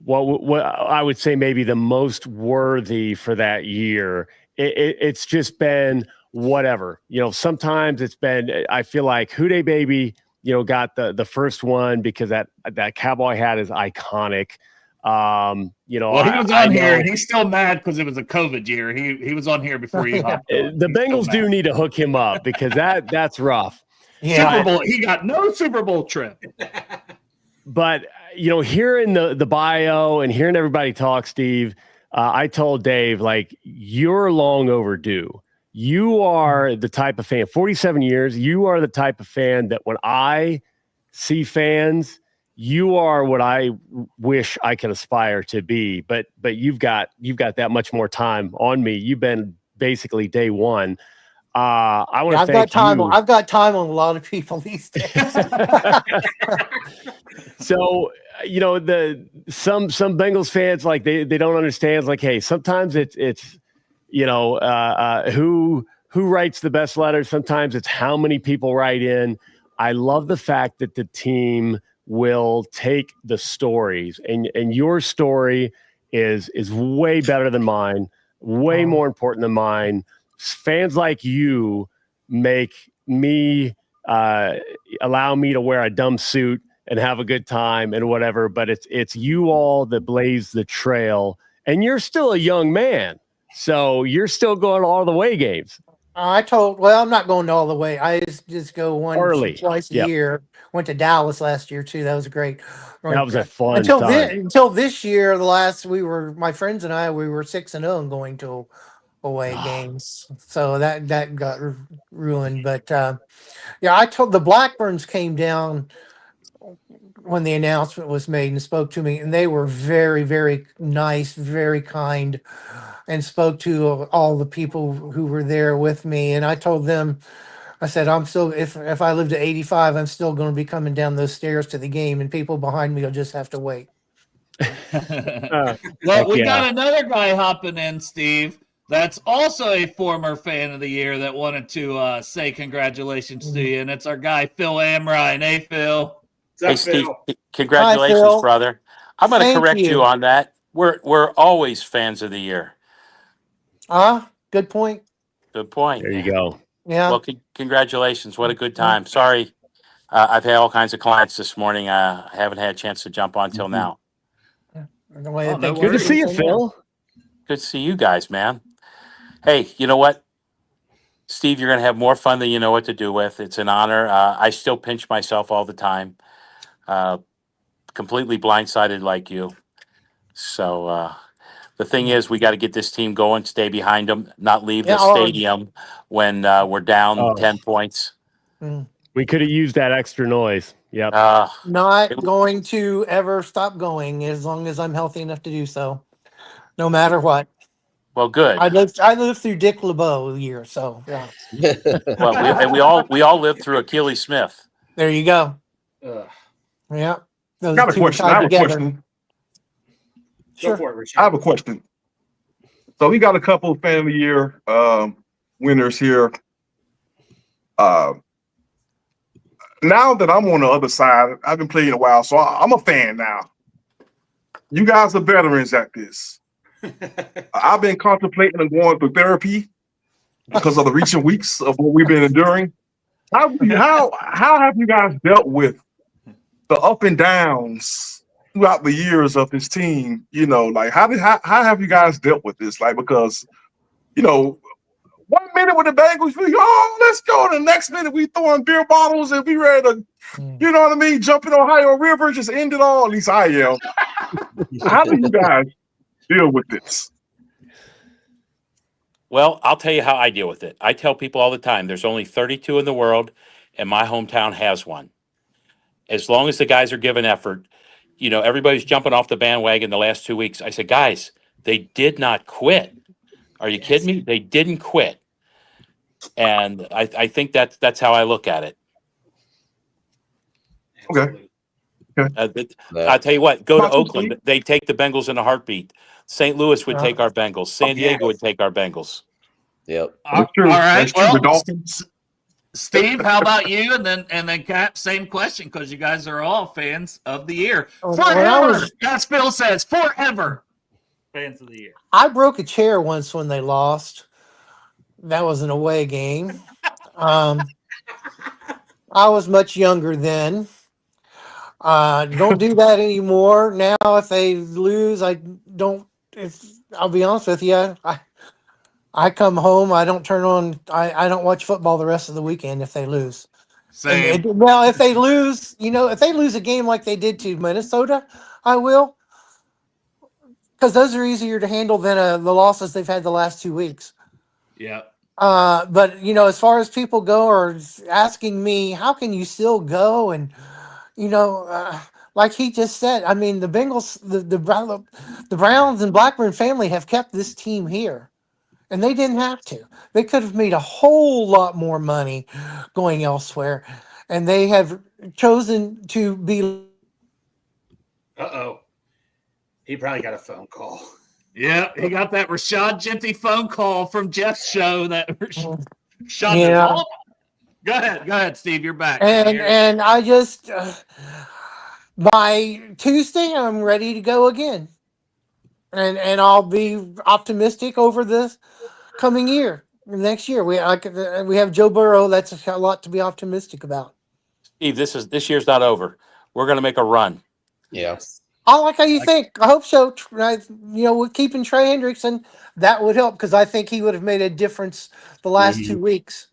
S9: what I would say maybe the most worthy for that year. It's just been whatever. Sometimes it's been, I feel like Houday Baby, got the first one because that cowboy hat is iconic.
S3: He was on here, and he's still mad because it was a COVID year. He was on here before you hopped on.
S9: The Bengals do need to hook him up because that's rough.
S4: Yeah.
S3: Super Bowl. He got no Super Bowl trip.
S9: But hearing the bio and hearing everybody talk, Steve, I told Dave, like, you're long overdue. You are the type of fan, 47 years, you are the type of fan that when I see fans, you are what I wish I could aspire to be. But you've got that much more time on me. You've been basically day one. I want to thank you.
S4: I've got time on a lot of people these days.
S9: So, some Bengals fans, like they don't understand. It's like, hey, sometimes it's who writes the best letters. Sometimes it's how many people write in. I love the fact that the team will take the stories, and your story is way better than mine, way more important than mine. Fans like you make me allow me to wear a dumb suit and have a good time and whatever, but it's you all that blaze the trail, and you're still a young man, so you're still going all the way games.
S4: I'm not going all the way. I just go twice a year. Went to Dallas last year too. That was great.
S9: That was a fun
S4: until this year. My friends and I, we were 6-0 and going to away games. So that got ruined. But I told the Blackburns came down when the announcement was made and spoke to me, and they were very, very nice, very kind, and spoke to all the people who were there with me. And I told them, I said, I'm still, if I live to 85, I'm still going to be coming down those stairs to the game, and people behind me will just have to wait.
S3: Well, we got another guy hopping in, Steve. That's also a former fan of the year that wanted to say congratulations to you, and it's our guy Phil Amrine. Hey, Phil.
S10: Hey, Steve. Congratulations,
S4: Hi, Phil.
S10: brother. I'm going to correct
S4: you.
S10: you on that. We're always fans of the year.
S4: Good point.
S10: Good point.
S9: There you go.
S4: Yeah.
S10: Well, congratulations. What a good time. Sorry, I've had all kinds of clients this morning. I haven't had a chance to jump on till now.
S9: Good to see you, Phil.
S10: Good to see you guys, man. Hey, you know what? Steve, you're going to have more fun than you know what to do with. It's an honor. I still pinch myself all the time. Completely blindsided like you. So the thing is, we got to get this team going, stay behind them, not leave the stadium when we're down 10 points.
S9: We could have used that extra noise. Yep.
S4: Not going to ever stop going as long as I'm healthy enough to do so, no matter what.
S10: Well, good.
S4: I lived through Dick LeBeau year, so yeah.
S10: Well, we all lived through Achilles Smith.
S4: There you go. Yeah.
S7: I got a question. I have a question.
S4: Sure.
S5: Go for it, Richard.
S7: I have a question. So we got a couple of fan of the year winners here. Now that I'm on the other side, I've been playing a while, so I'm a fan now. You guys are veterans at this. I've been contemplating on going through therapy because of the recent weeks of what we've been enduring. How have you guys dealt with the up and downs throughout the years of this team? How have you guys dealt with this? Because 1 minute with the Bengals, let's go. The next minute we throwing beer bottles and we ready to, jump in Ohio River, just end it all. At least I am. How do you guys deal with this?
S10: Well, I'll tell you how I deal with it. I tell people all the time, there's only 32 in the world, and my hometown has one. As long as the guys are giving effort, everybody's jumping off the bandwagon the last 2 weeks. I said, guys, they did not quit. Are you kidding me? They didn't quit. And I think that's how I look at it.
S7: Okay.
S10: I'll tell you what, go to Oakland. They take the Bengals in a heartbeat. St. Louis would take our Bengals. San Diego would take our Bengals.
S6: Yep.
S3: All right. Well, Steve, how about you? And then Cap, same question, because you guys are all fans of the year. Forever. As Phil says, forever. Fans of the year.
S4: I broke a chair once when they lost. That was an away game. I was much younger then. Don't do that anymore. Now, if they lose, I don't. If I'll be honest with you, I come home. I don't turn on. I don't watch football the rest of the weekend if they lose.
S3: Same.
S4: Well, if they lose, if they lose a game like they did to Minnesota, I will, because those are easier to handle than the losses they've had the last 2 weeks.
S3: Yeah.
S4: But as far as people go, or asking me, how can you still go? And like he just said, I mean, the Bengals, the Browns and Blackburn family have kept this team here, and they didn't have to. They could have made a whole lot more money going elsewhere, and they have chosen to be.
S5: Uh-oh. He probably got a phone call.
S3: Yeah, he got that Rashad Genty phone call from Jeff's show. That Rashad
S4: Yeah.
S3: Go ahead, Steve. You're back.
S4: And I just by Tuesday I'm ready to go again, and I'll be optimistic over this coming year. Next year we have Joe Burrow. That's a lot to be optimistic about.
S10: Steve, this year's not over. We're going to make a run.
S6: Yeah.
S4: I like how you think. I hope so. With keeping Trey Hendrickson, that would help, because I think he would have made a difference the last 2 weeks.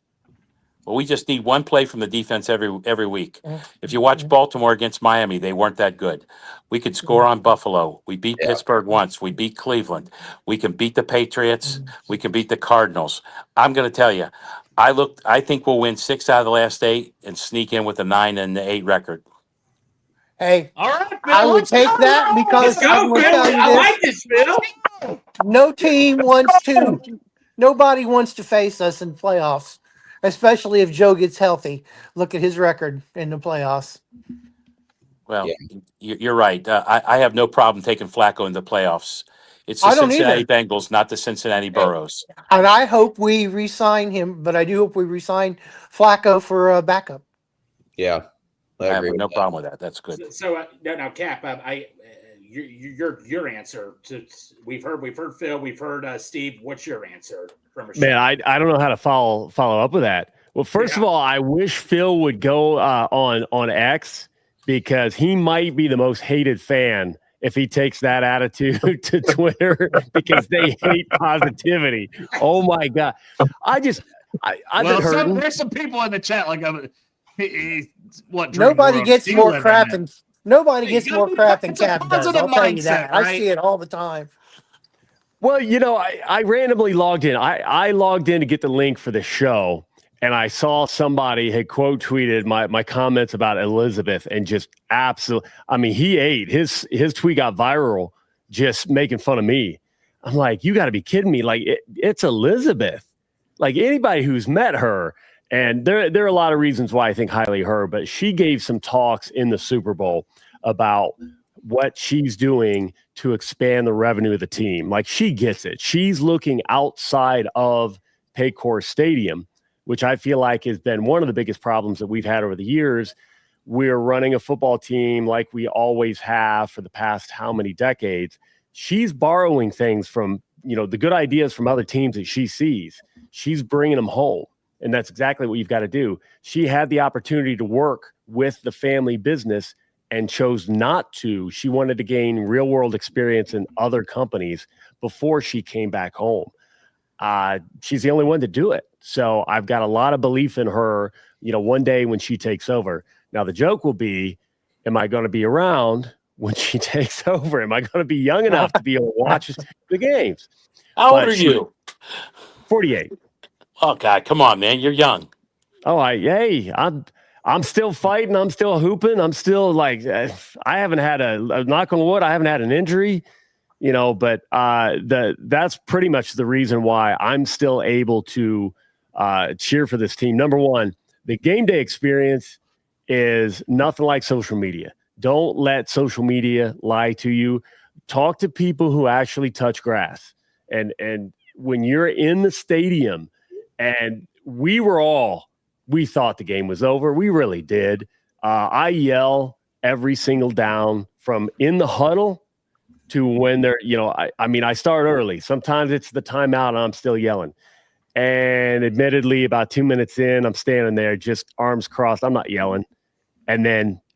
S10: Well, we just need one play from the defense every week. If you watch Baltimore against Miami, they weren't that good. We could score on Buffalo. We beat Pittsburgh once. We beat Cleveland. We can beat the Patriots. We can beat the Cardinals. I'm going to tell you, I think we'll win 6 out of the last 8 and sneak in with a 9-8 record.
S4: Hey,
S3: all right, Bill,
S4: I would take that, because I'm going to tell you this.
S5: I like this, Bill.
S4: Nobody wants to face us in playoffs, especially if Joe gets healthy. Look at his record in the playoffs.
S10: Well, you're right. I have no problem taking Flacco in the playoffs. It's the
S4: I don't
S10: Cincinnati
S4: either.
S10: Bengals, not the Cincinnati Burrows.
S4: And I hope we re-sign him, but I do hope we re-sign Flacco for a backup.
S6: Yeah.
S10: I have no problem with that. That's good.
S5: So now, Cap, your answer to we've heard Phil, we've heard Steve. What's your answer from Rashad?
S9: Man, I don't know how to follow up with that. Well, first of all, I wish Phil would go on X, because he might be the most hated fan if he takes that attitude to Twitter, because they hate positivity. Oh my God. I've been hurting.
S3: There's some people in the chat like
S4: Nobody gets more crap than Cap does. I'll tell you that. Right? I see it all the time.
S9: Well, I randomly logged in. I logged in to get the link for the show, and I saw somebody had quote tweeted my comments about Elizabeth, and just absolutely, I mean, he ate his tweet got viral, just making fun of me. I'm like, you got to be kidding me! Like it's Elizabeth. Like anybody who's met her. And there are a lot of reasons why I think highly of her, but she gave some talks in the Super Bowl about what she's doing to expand the revenue of the team. Like, she gets it. She's looking outside of Paycor Stadium, which I feel like has been one of the biggest problems that we've had over the years. We're running a football team like we always have for the past how many decades. She's borrowing things from, the good ideas from other teams that she sees. She's bringing them home. And that's exactly what you've got to do. She had the opportunity to work with the family business and chose not to. She wanted to gain real world experience in other companies before she came back home. She's the only one to do it. So I've got a lot of belief in her, one day when she takes over. Now, the joke will be, am I going to be around when she takes over? Am I going to be young enough to be able to watch the games?
S10: How old are you?
S9: 48.
S10: Oh God, come on, man. You're young.
S9: Oh, I'm still fighting. I'm still hooping. I'm still like, I haven't had a knock on wood. I haven't had an injury, but that's pretty much the reason why I'm still able to cheer for this team. Number one, the game day experience is nothing like social media. Don't let social media lie to you. Talk to people who actually touch grass. And when you're in the stadium, and we thought the game was over. We really did. I yell every single down from in the huddle to when they're, I start early. Sometimes it's the timeout and I'm still yelling. And admittedly, about 2 minutes in, I'm standing there just arms crossed. I'm not yelling.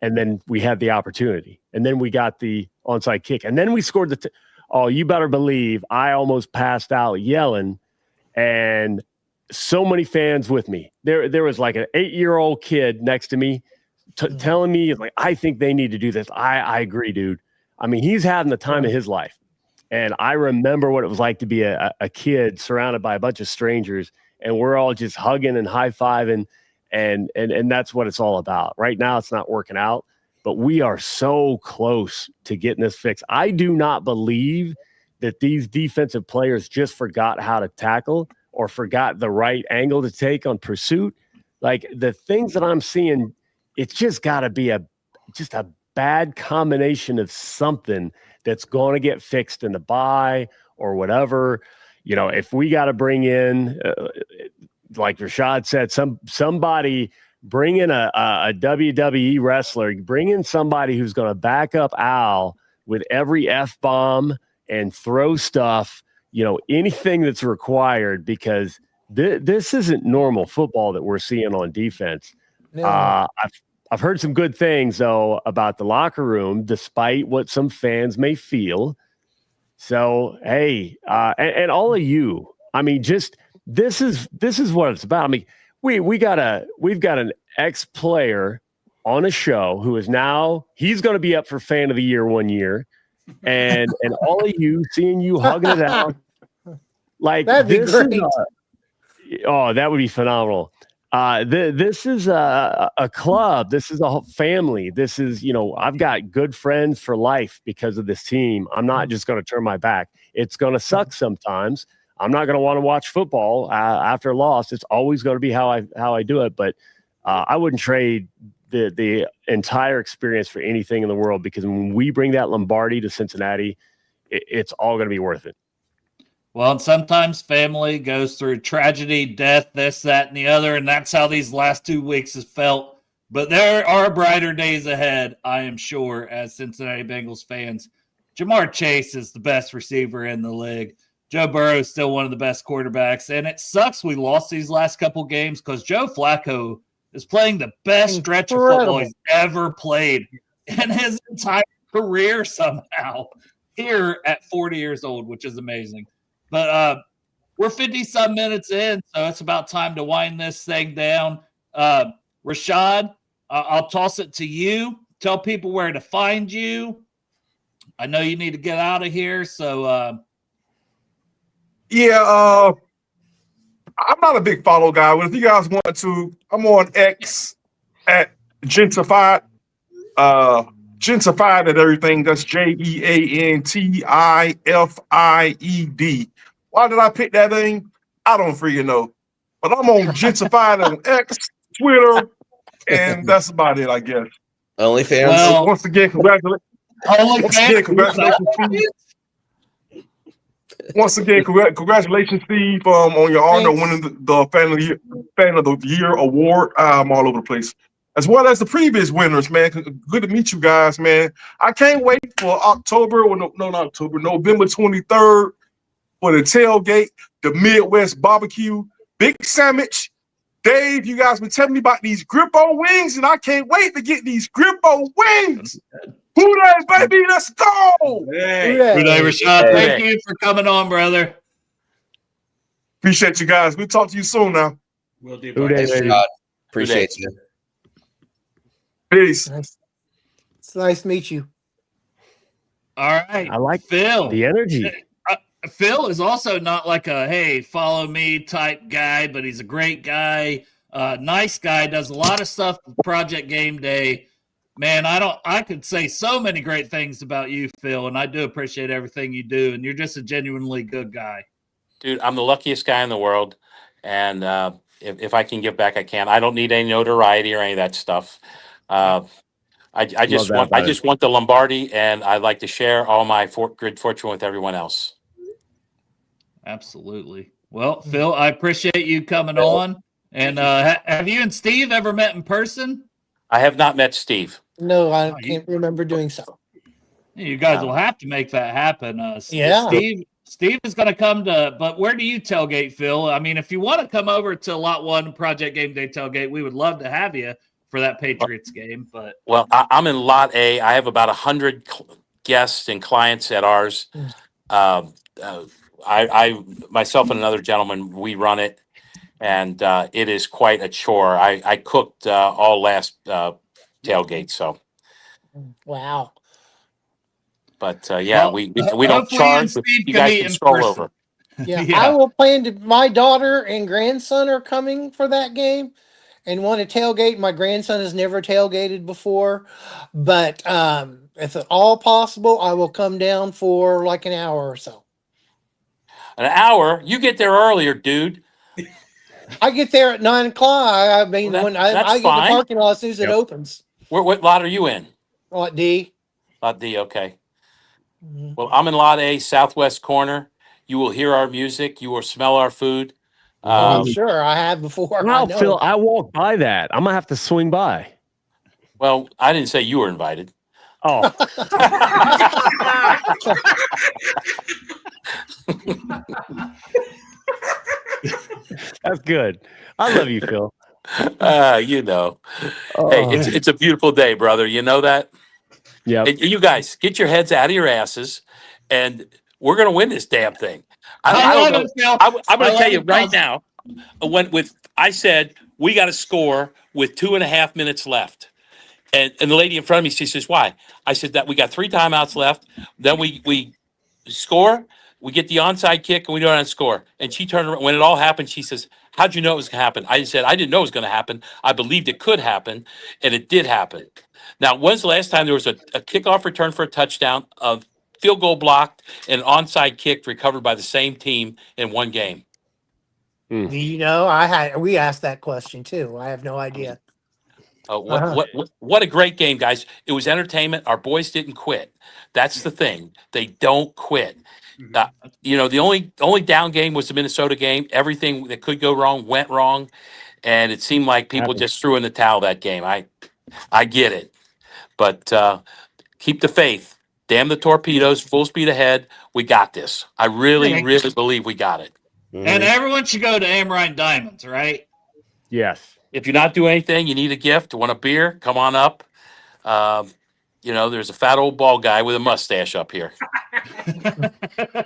S9: And then we had the opportunity. And then we got the onside kick. And then we scored oh, you better believe I almost passed out yelling, and so many fans with me. There was like an 8-year-old kid next to me telling me, like, I think they need to do this. I agree, dude. I mean, he's having the time of his life. And I remember what it was like to be a kid surrounded by a bunch of strangers, and we're all just hugging and high-fiving, and that's what it's all about. Right now it's not working out, but we are so close to getting this fixed. I do not believe that these defensive players just forgot how to tackle or forgot the right angle to take on pursuit. Like, the things that I'm seeing, it's just got to be just a bad combination of something that's going to get fixed in the bye or whatever. You know, if we got to bring in, like Rashad said, somebody bring in a WWE wrestler, bring in somebody who's going to back up Al with every F-bomb and throw stuff, anything that's required, because this isn't normal football that we're seeing on defense. No. I've heard some good things, though, about the locker room, despite what some fans may feel. So, hey, and all of you, I mean, just this is what it's about. I mean, we've got an ex-player on a show who is now, he's going to be up for Fan of the Year one year, and all of you, seeing you hugging it out, like,
S4: that'd be great.
S9: That would be phenomenal. This is a club. This is a family. This is, I've got good friends for life because of this team. I'm not just going to turn my back. It's going to suck sometimes. I'm not going to want to watch football after a loss. It's always going to be how I do it. But I wouldn't trade the entire experience for anything in the world, because when we bring that Lombardi to Cincinnati, it's all going to be worth it.
S3: Well, and sometimes family goes through tragedy, death, this, that, and the other, and that's how these last 2 weeks has felt. But there are brighter days ahead, I am sure, as Cincinnati Bengals fans. Jamar Chase is the best receiver in the league. Joe Burrow is still one of the best quarterbacks, and it sucks we lost these last couple games because Joe Flacco is playing the best stretch of football he's ever played in his entire career somehow here at 40 years old, which is amazing. But we're 50-some minutes in, so it's about time to wind this thing down. Rashad, I'll toss it to you. Tell people where to find you. I know you need to get out of here, so
S7: I'm not a big follow guy, but if you guys want to, I'm on X at Gentified. Gentified at everything. That's JEANTIFIED. Why did I pick that thing? I don't freaking know. But I'm on Gentified on X, Twitter, and that's about it, I guess.
S6: OnlyFans.
S7: Well, once again, congratulations. Once again, congratulations, Steve, on your honor winning the Fan of the Year award. I'm all over the place, as well as the previous winners, man. Good to meet you guys, man. I can't wait for November 23rd for the tailgate, the Midwest barbecue, big sandwich. Dave, you guys been telling me about these Grippo wings, and I can't wait to get these Grippo wings. Who that, baby? Let's go.
S3: Hey, Rashad, thank you for coming on, brother.
S7: Appreciate you guys. We'll talk to you soon now.
S5: We'll do.
S6: Appreciate you.
S7: Peace.
S4: It's nice to meet you.
S3: All right.
S9: I like
S3: Phil.
S9: The energy.
S3: Phil is also not like a, hey, follow me type guy, but he's a great guy, nice guy, does a lot of stuff for Project Game Day. Man, I could say so many great things about you, Phil, and I do appreciate everything you do, and you're just a genuinely good guy.
S10: Dude, I'm the luckiest guy in the world, and if I can give back, I can. I don't need any notoriety or any of that stuff. I just want the Lombardi, and I'd like to share all my good fortune with everyone else.
S3: Absolutely. Well, Phil, I appreciate you coming on. And have you and Steve ever met in person? I
S10: have not met Steve.
S4: No, I can't remember doing so.
S3: You guys will have to make that happen.
S4: Yeah.
S3: Steve is going to come to, but where do you tailgate, Phil? I mean, if you want to come over to Lot 1 Project Game Day tailgate, we would love to have you for that Patriots game. But
S10: Well, I'm in Lot A. I have about 100 guests and clients at ours. Uh, myself and another gentleman, we run it, and it is quite a chore. I cooked all last tailgate, so.
S4: Wow.
S10: But yeah,
S3: Well,
S10: we don't
S3: hopefully you and
S10: charge.
S3: Steve
S10: You
S3: can
S10: guys
S3: meet
S10: can
S3: in
S10: stroll
S3: person.
S10: over.
S4: Yeah,
S3: Yeah.
S4: I will plan to. My daughter and grandson are coming for that game, and want to tailgate. My grandson has never tailgated before, but if at all possible, I will come down for like an hour or so.
S10: An hour? You get there earlier, dude.
S4: I get there at 9 o'clock. I mean,
S10: Well,
S4: when
S10: that's
S4: I get in the
S10: fine.
S4: parking lot as soon as it
S9: Yep.
S4: opens.
S10: What lot are you in?
S4: What D?
S10: Lot D. Okay.
S4: Mhm.
S10: Well, I'm in Lot A, southwest corner. You will hear our music. You will smell our food.
S4: Oh, I'm sure I have before. I
S9: Wow,
S4: know.
S9: Phil, I walked by that. I'm gonna have to swing by.
S10: Well, I didn't say you were invited.
S9: Oh, that's good. I love you, Phil.
S10: You know.
S9: Oh,
S10: Hey, it's a beautiful day, brother. You know that?
S9: yeah.
S10: And you guys, get your heads out of your asses, and we're going to win this damn thing. I don't
S3: love
S10: know.
S3: it, Phil.
S10: I'm going
S3: I
S10: to tell
S3: love
S10: you
S3: it,
S10: right
S3: Phil.
S10: now. I said we got to score with 2.5 minutes left, and the lady in front of me, she says, "Why?" I said that we got 3 timeouts left. Then we score. We get the onside kick, and we don't score. And she turned around when it all happened. She says, "How'd you know it was going to happen?" I said, "I didn't know it was going to happen. I believed it could happen, and it did happen." Now, when's the last time there was a kickoff return for a touchdown, a field goal blocked, and an onside kick recovered by the same team in one game?
S4: You know, we asked that question too. I have no idea. Uh-huh.
S10: What a great game, guys! It was entertainment. Our boys didn't quit. That's the thing; they don't quit. The only down game was the Minnesota game. Everything that could go wrong went wrong, and it seemed like people just threw in the towel that game. I get it, but keep the faith. Damn the torpedoes! Full speed ahead. We got this. I really, really believe we got it.
S3: And everyone should go to Amrine Diamonds, right?
S9: Yes.
S10: If you're not doing anything, you need a gift, want a beer, come on up. There's a fat old bald guy with a mustache up here.
S3: All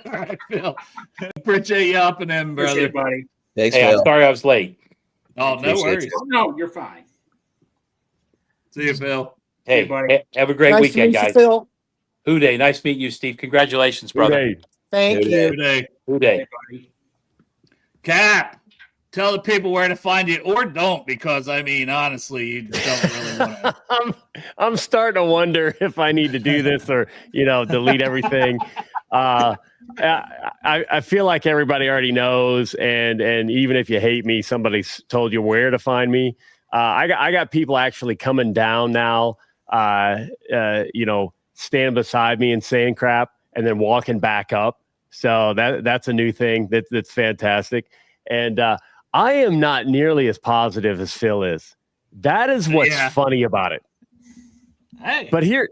S3: right, Phil. Appreciate you upping in,
S5: Appreciate
S3: brother.
S5: it, buddy.
S6: Thanks,
S10: Hey, I'm
S6: Phil.
S10: sorry I was late.
S3: Oh, no
S6: Appreciate
S3: worries.
S6: you.
S5: Oh, no, you're fine.
S3: See you, Phil.
S10: Hey,
S5: buddy.
S10: have a great
S4: Nice
S10: weekend,
S4: to meet you,
S10: guys.
S4: Phil.
S10: Who day? Nice meeting you, Steve. Congratulations, brother.
S9: Hey,
S4: Thank
S6: Good
S4: you.
S3: Good day.
S10: Who day?
S5: Hey, buddy.
S3: Cap, tell the people where to find you, or don't, because I mean, honestly, you just don't really want to.
S9: I'm starting to wonder if I need to do this or delete everything. I feel like everybody already knows, and even if you hate me, somebody's told you where to find me. I got people actually coming down now, standing beside me and saying crap, and then walking back up. So that's a new thing that's fantastic. And I am not nearly as positive as Phil is. That is what's funny about it.
S3: Hey.
S9: But here's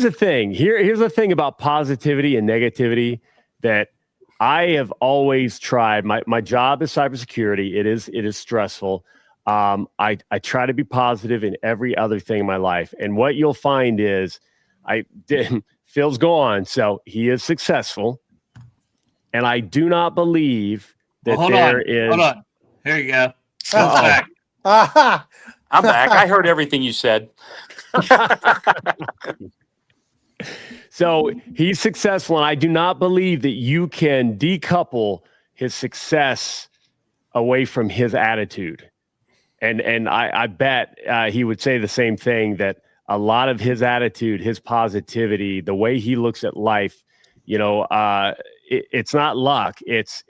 S9: the thing. Here's the thing about positivity and negativity that I have always tried. My job is cybersecurity. It is stressful. I try to be positive in every other thing in my life. And what you'll find is Phil's gone, so he is successful. And I do not believe that
S3: Hold on. Here you go. Phil's back.
S4: Aha.
S10: I'm back. I heard everything you said.
S9: So he's successful, and I do not believe that you can decouple his success away from his attitude. And I bet he would say the same thing, that a lot of his attitude, his positivity, the way he looks at life, it's not luck. It's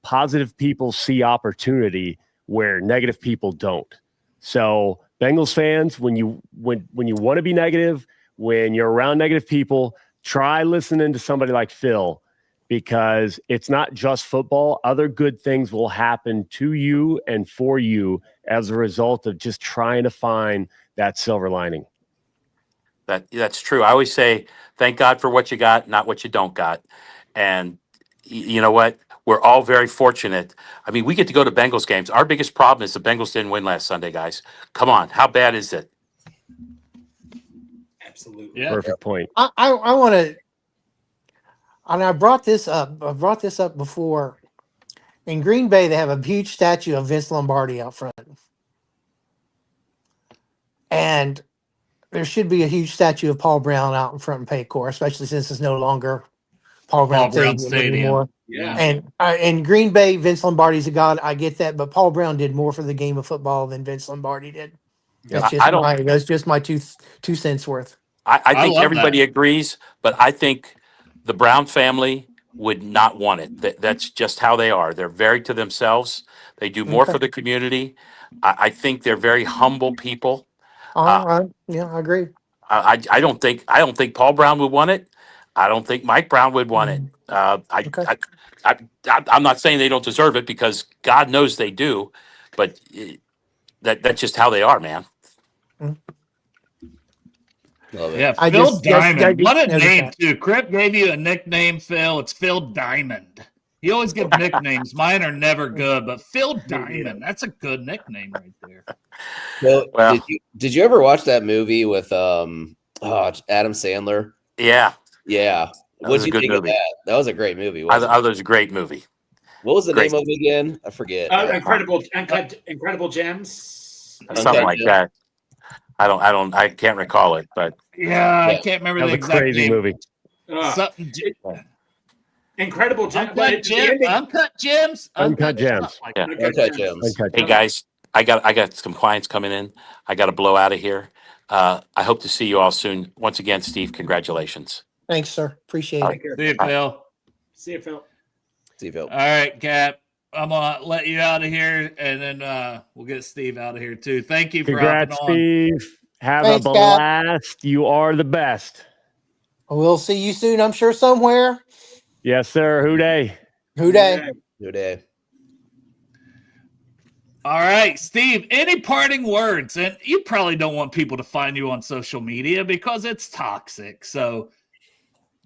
S9: positive people see opportunity where negative people don't. So Bengals fans, when you want to be negative, when you're around negative people, try listening to somebody like Phil, because it's not just football. Other good things will happen to you and for you as a result of just trying to find that silver lining.
S10: That's true. I always say, thank God for what you got, not what you don't got. And you know what? We're all very fortunate. I mean, we get to go to Bengals games. Our biggest problem is the Bengals didn't win last Sunday, guys. Come on. How bad is it?
S5: Absolutely.
S3: Yeah.
S9: Perfect point.
S4: I want to, and I brought this up. I brought this up before. In Green Bay, they have a huge statue of Vince Lombardi out front, and there should be a huge statue of Paul Brown out in front of Paycor, especially since it's no longer Paul Brown Stadium anymore.
S5: Yeah.
S4: And in Green Bay, Vince Lombardi's a god. I get that, but Paul Brown did more for the game of football than Vince Lombardi did.
S9: Yeah.
S4: That's just my two cents worth.
S10: I think
S3: love
S10: everybody
S3: that.
S10: agrees, but I think the Brown family would not want it. That's just how they are. They're very to themselves. They do more
S4: Okay.
S10: for the community. I think they're very humble people.
S4: Yeah, I agree.
S10: I don't think Paul Brown would want it. I don't think Mike Brown would want it.
S4: Okay.
S10: I'm not saying they don't deserve it because God knows they do, but that's just how they are, man.
S6: Love it.
S3: Yeah,
S4: I
S3: Phil
S4: just
S3: Diamond. What a
S4: noticed
S3: name,
S4: that.
S3: too. Crip gave you a nickname, Phil. It's Phil Diamond. He always gives nicknames. Mine are never good, but Phil Diamond, that's a good nickname right there.
S6: Well, did you ever watch that movie with Adam Sandler?
S10: Yeah.
S6: Yeah.
S10: That
S6: What'd
S10: was a
S6: you
S10: good
S6: think
S10: movie.
S6: of that? That was a great movie.
S10: I
S6: Wasn't
S10: thought it was a great movie.
S6: What was the
S10: Great.
S6: name of it again? I forget.
S5: Incredible Gems.
S10: Something like that. I can't recall it, but
S3: Yeah, I can't remember
S9: That
S3: the
S9: was a
S3: exact
S9: crazy
S3: name.
S9: movie.
S3: Something.
S5: Incredible Gems.
S3: Uncut Gems.
S9: Uncut Gems.
S10: yeah.
S6: Uncut Gems.
S9: Uncut
S10: Hey
S9: Gems.
S10: guys, I got some clients coming in. I got to blow out of here. I hope to see you all soon. Once again, Steve, congratulations.
S4: Thanks, sir. Appreciate it.
S3: See you, Phil.
S5: See you, Phil.
S6: See you, Phil.
S3: All right, Cap. I'm gonna let you out of here, and then we'll get Steve out of here too. Thank you for
S9: Congrats,
S3: hopping on.
S9: Steve. Have
S4: Thanks,
S9: a
S4: Cap.
S9: blast. You are the best.
S4: We'll see you soon, I'm sure, somewhere.
S9: Yes, sir. Who day?
S4: Who day?
S6: Good day.
S3: All right, Steve, any parting words? And you probably don't want people to find you on social media because it's toxic. So,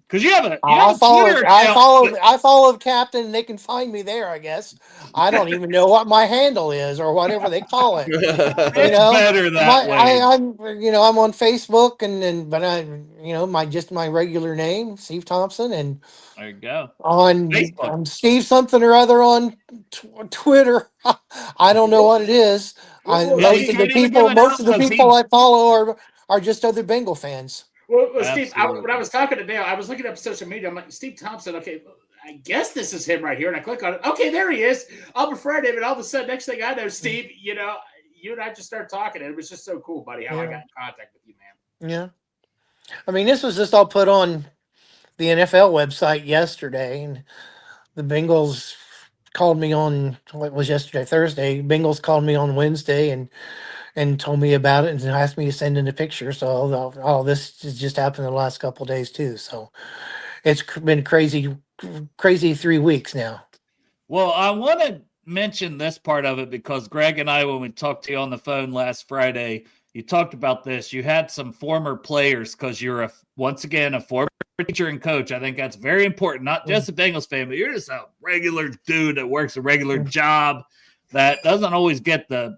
S3: because you have a Twitter account.
S4: I followed Captain, and they can find me there, I guess. I don't even know what my handle is or whatever they call it.
S3: It's
S4: know,
S3: better that way.
S4: I'm on Facebook but my regular name, Steve Thompson, and
S3: There you go.
S4: on
S3: Facebook.
S4: Steve something or other on Twitter. I don't know what it is.
S5: Well,
S3: Yeah,
S4: Most
S3: you
S4: of the
S3: can't even give it
S4: most
S3: out
S4: of the
S3: 'cause
S4: people
S3: he-
S4: I follow are just other Bengal fans.
S5: Well, Steve,
S3: Absolutely.
S5: when I was talking to Dale, I was looking up social media. I'm like, Steve Thompson. Okay, I guess this is him right here. And I click on it. Okay, there he is. I'm afraid of it. All of a sudden, next thing I know, Steve, you and I just started talking. And it was just so cool, buddy, how I got in contact with you, man.
S4: Yeah. I mean, this was just all put on the NFL website yesterday, and the Bengals called me on what was yesterday, Thursday. Bengals called me on Wednesday and told me about it and asked me to send in a picture. So all this has just happened in the last couple of days too. So it's been crazy 3 weeks now.
S3: Well, I want to mention this part of it because Greg and I, when we talked to you on the phone last Friday, you talked about this. You had some former players because you're once again a former teacher and coach. I think that's very important. Not just a Bengals fan, but you're just a regular dude that works a regular job that doesn't always get the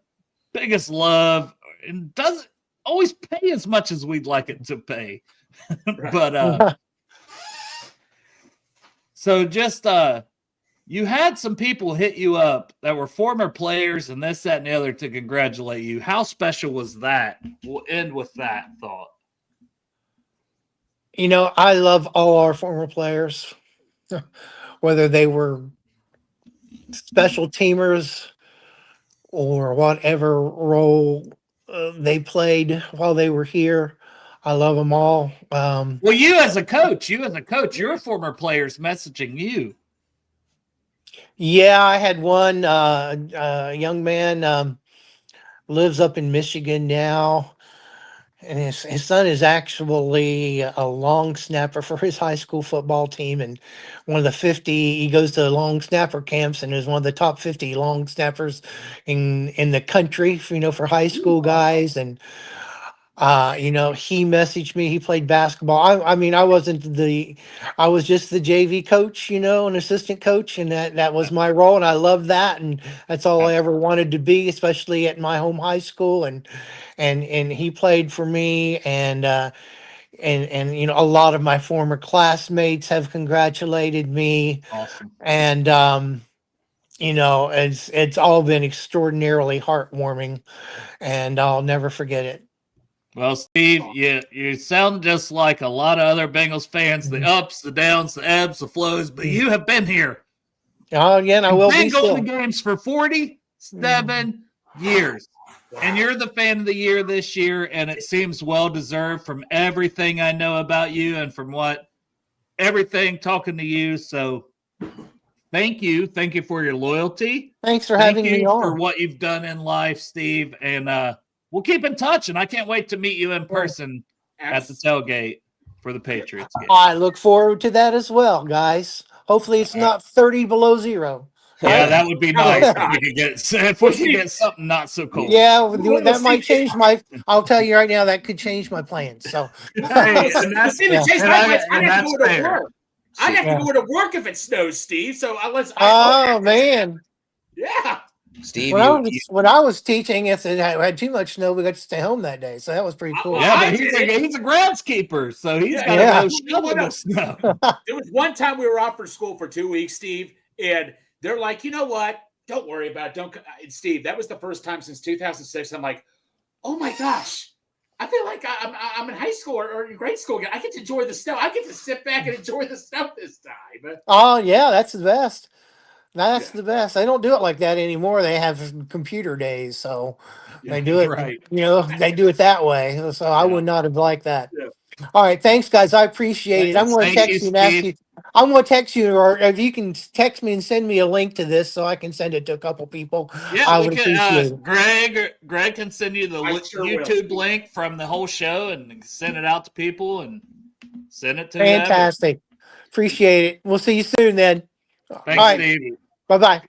S3: biggest love and doesn't always pay as much as we'd like it to pay. But so just you had some people hit you up that were former players and this, that, and the other to congratulate you. How special was that? We'll end with that thought.
S4: I love all our former players, whether they were special teamers or whatever role they played while they were here. I love them all.
S3: Well, you as a coach, your former players messaging you.
S4: Yeah, I had one young man lives up in Michigan now, and his son is actually a long snapper for his high school football team, and one of the 50. He goes to long snapper camps and is one of the top 50 long snappers in the country. For high school guys, and he messaged me. He played basketball. I mean, I was just the JV coach, an assistant coach, and that was my role, and I loved that, and that's all I ever wanted to be, especially at my home high school, and he played for me, and and you know, a lot of my former classmates have congratulated me,
S3: Awesome.
S4: and you know, it's all been extraordinarily heartwarming, and I'll never forget it.
S3: Well, Steve, you sound just like a lot of other Bengals fans, the ups, the downs, the ebbs, the flows, but you have been here.
S4: Oh, again, I
S3: You've
S4: will be
S3: been going to
S4: still.
S3: games for 47 years. And you're the fan of the year this year, and it seems well deserved from everything I know about you and from everything talking to you. So thank you. Thank you for your loyalty.
S4: Thanks for
S3: Thank
S4: having me
S3: you for
S4: on.
S3: what you've done in life, Steve. And we'll keep in touch. And I can't wait to meet you in person at the tailgate for the Patriots game.
S4: I look forward to that as well, guys. Hopefully, it's not 30 below zero.
S3: Yeah, that would be
S5: No,
S3: nice
S5: it's
S3: if we
S5: not.
S3: could get something not so cold.
S4: Yeah,
S5: Well,
S4: that might
S5: see,
S4: change my. I'll tell you right now, that could change my plans. So,
S3: Hey, and that's
S5: Steve, Chase,
S3: and
S5: I
S3: and
S5: have
S3: that's
S5: to go to
S3: fair.
S5: work. I have
S4: Yeah.
S5: to go to work if it snows, Steve. So
S4: oh man,
S5: yeah.
S6: Steve,
S4: when I was teaching, if it had too much snow, we got to stay home that day. So that was pretty cool.
S3: Yeah,
S5: I
S3: but
S5: did it.
S3: he's a groundskeeper, so he's
S5: Yeah,
S3: got to
S4: yeah.
S3: go shovel the snow.
S5: There was one time we were off for school for 2 weeks, Steve, and they're like, you know what? Don't worry about it. Don't, Steve. That was the first time since 2006. I'm like, oh my gosh, I feel like I'm in high school or in grade school again. I get to enjoy the snow. I get to sit back and enjoy the snow this time.
S4: Oh yeah, that's the best. That's the best. They don't do it like that anymore. They have computer days, so they do it.
S3: Right.
S4: You know, they do it that way. So I would not have liked that.
S5: Yeah.
S4: All right, thanks, guys. I appreciate it. I'm going to
S3: Thank
S4: text
S3: you,
S4: you and ask
S3: Steve.
S4: you. I'm going to text you, or if you can text me and send me a link to this, so I can send it to a couple people.
S3: Yeah,
S4: I
S3: we
S4: would
S3: can.
S4: appreciate it.
S3: Greg can send you the
S5: I sure will,
S3: YouTube
S5: Steve.
S3: link from the whole show and send it out to people and send it to them.
S4: Fantastic. Appreciate it. We'll see you soon then.
S3: Thanks,
S4: All right.
S3: Steve.
S4: Bye bye.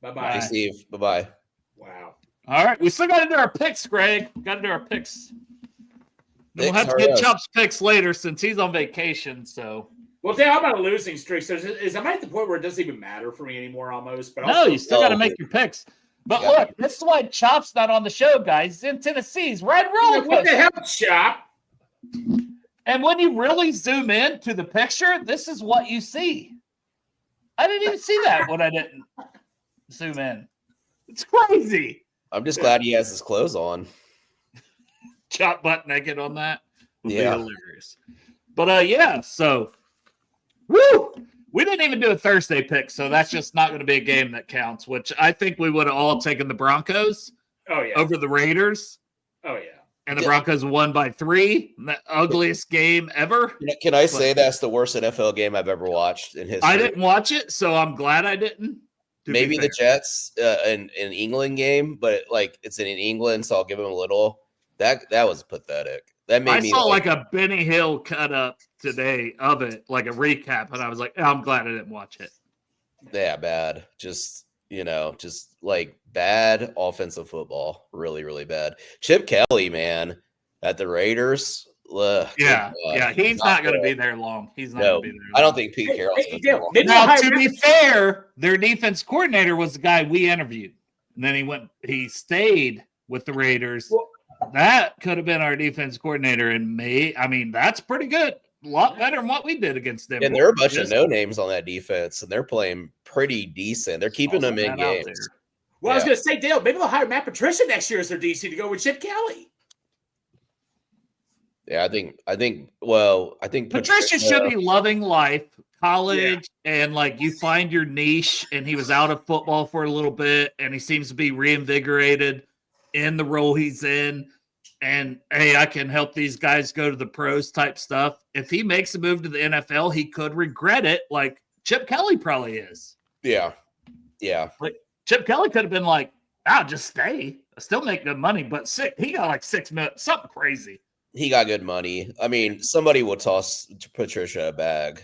S5: Bye-bye.
S6: Hey, Steve. Bye bye.
S5: Wow.
S3: All right, we still got to do our picks, Greg. Got to do our picks. Then we'll
S6: Picks,
S3: have to
S6: hurry
S3: get
S6: up.
S3: Chop's picks later since he's on vacation. So
S5: Well, Dale, I'm on a losing streak. So am I at the point where it doesn't even matter for me anymore almost? But
S3: no, you still got to
S6: No.
S3: make your picks. But
S6: Yeah.
S3: look, this is why Chop's not on the show, guys. He's in Tennessee. He's riding roller
S5: what the
S3: coaster.
S5: hell, Chop?
S3: And when you really zoom in to the picture, this is what you see. I didn't even see that when I didn't zoom in. It's crazy.
S6: I'm just glad he has his clothes on.
S3: Chop butt naked on that would be
S6: Yeah.
S3: hilarious. But yeah, so woo! We didn't even do a Thursday pick, so that's just not going to be a game that counts, which I think we would have all taken the Broncos
S5: Oh, yeah.
S3: over the Raiders.
S5: Oh, yeah.
S3: And the
S6: Yeah.
S3: Broncos won by 3. The ugliest game ever.
S6: Can I say that's the worst NFL game I've ever watched in history?
S3: I didn't watch it, so I'm glad I didn't. to be
S6: Maybe the
S3: fair.
S6: Jets in England game, but like it's in England, so I'll give them a little. That was pathetic. That made
S3: I
S6: me
S3: saw like a Benny Hill cut up today of it, like a recap, and I was like, I'm glad I didn't watch it.
S6: yeah, bad. Just just like bad offensive football. Really, really bad. Chip Kelly, man, at the Raiders. Ugh,
S3: Yeah,
S6: good
S3: yeah, he's not going to
S6: good.
S3: be there long. He's not
S6: No,
S3: going to be there.
S6: I
S3: long.
S6: don't think Pete
S5: Hey,
S6: Carroll's
S5: hey,
S6: going
S5: Dale, maybe
S3: Now,
S5: they'll
S3: to
S5: hire
S3: be fair, their defense coordinator was the guy we interviewed. And then he stayed with the Raiders.
S5: Well-
S3: That could have been our defense coordinator in May. I mean, that's pretty good. A lot better than what we did against them.
S6: And there are a bunch of
S3: Just
S6: no names on that defense, and they're playing pretty decent. They're keeping them in
S3: tossing that out
S6: games.
S3: there.
S5: Well, I was
S6: Yeah.
S5: going to say, Dale, maybe they'll hire Matt Patricia next year as their DC to go with Chip Kelly.
S6: Yeah, I think
S3: Patricia should be loving life, college, and like you find your niche. And he was out of football for a little bit, and he seems to be reinvigorated in the role he's in. And hey, I can help these guys go to the pros type stuff. If he makes a move to the NFL, he could regret it, like Chip Kelly probably is.
S6: Yeah.
S3: Like Chip Kelly could have been like, "I'll just stay, I still make good money," but he got like $6 million, something crazy.
S6: He got good money. I mean, somebody will toss Patricia a bag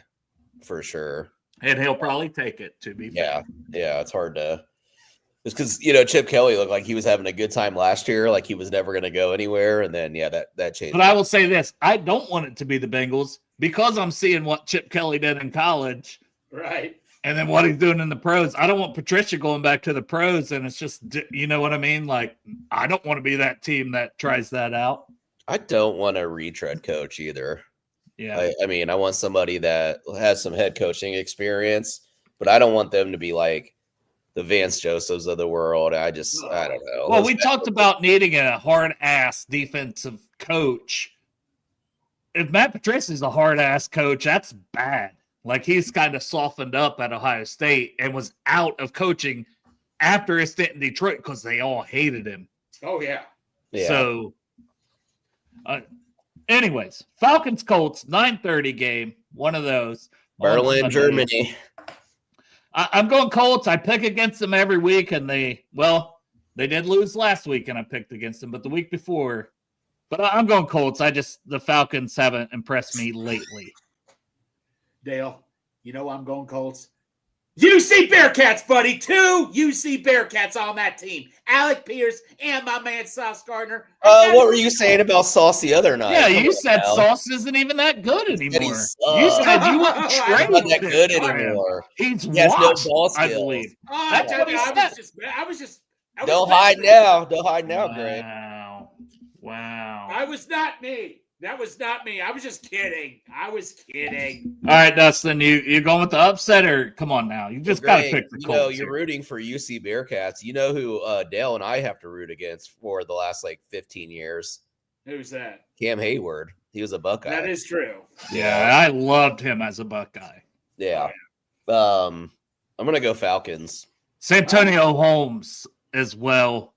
S6: for sure.
S3: And he'll probably take it, to be fair.
S6: Yeah, it's hard to just because Chip Kelly looked like he was having a good time last year, like he was never going to go anywhere, and then that changed.
S3: But I will say this: I don't want it to be the Bengals because I'm seeing what Chip Kelly did in college,
S5: Right.
S3: and then what he's doing in the pros. I don't want Patricia going back to the pros, and it's just, you know what I mean? Like, I don't want to be that team that tries that out.
S6: I don't want a retread coach either.
S3: Yeah.
S6: I mean, I want somebody that has some head coaching experience, but I don't want them to be like the Vance Josephs of the world. I don't know.
S3: Well,
S6: Those
S3: we
S6: guys-
S3: talked about needing a hard ass defensive coach. If Matt Patricia is a hard ass coach, that's bad. Like he's kind of softened up at Ohio State and was out of coaching after his stint in Detroit because they all hated him.
S5: Oh yeah.
S6: Yeah.
S3: So, anyways, Falcons Colts 9:30 game. One of those. on
S6: Berlin,
S3: Sunday.
S6: Germany.
S3: I'm going Colts. I pick against them every week, and they did lose last week, and I picked against them, but the week before. But I'm going Colts. The Falcons haven't impressed me lately.
S5: Dale, you know I'm going Colts. UC Bearcats, buddy. 2 UC Bearcats on that team. Alec Pierce and my man Sauce Gardner.
S6: What were you saying about Sauce the other night?
S3: Yeah,
S6: Come
S3: you
S6: on
S3: said
S6: now.
S3: Sauce isn't even that good anymore.
S6: He
S3: You
S6: sucks.
S3: said you wouldn't
S5: He's
S3: trade
S6: not that
S3: him
S6: good
S3: for him.
S6: anymore.
S3: He's
S6: He has no
S3: washed,
S6: ball
S3: I
S6: skills.
S3: believe.
S5: Oh,
S3: That's what he said.
S5: I was
S6: Don't
S5: not
S6: hide
S5: me.
S6: now. Don't hide now, Greg.
S3: Wow.
S5: I was not me. That was not me. I was just kidding. I was kidding.
S3: All right, Dustin, you going with the upset or come on now? You just got to
S6: Greg,
S3: pick the
S6: you
S3: Colts.
S6: know, you're
S3: here.
S6: rooting for UC Bearcats. You know who Dale and I have to root against for the last 15 years?
S5: Who's that?
S6: Cam Hayward. He was a Buckeye.
S5: That is true.
S3: Yeah, I loved him as a Buckeye.
S6: Yeah. I'm gonna go Falcons.
S3: Santonio Holmes as well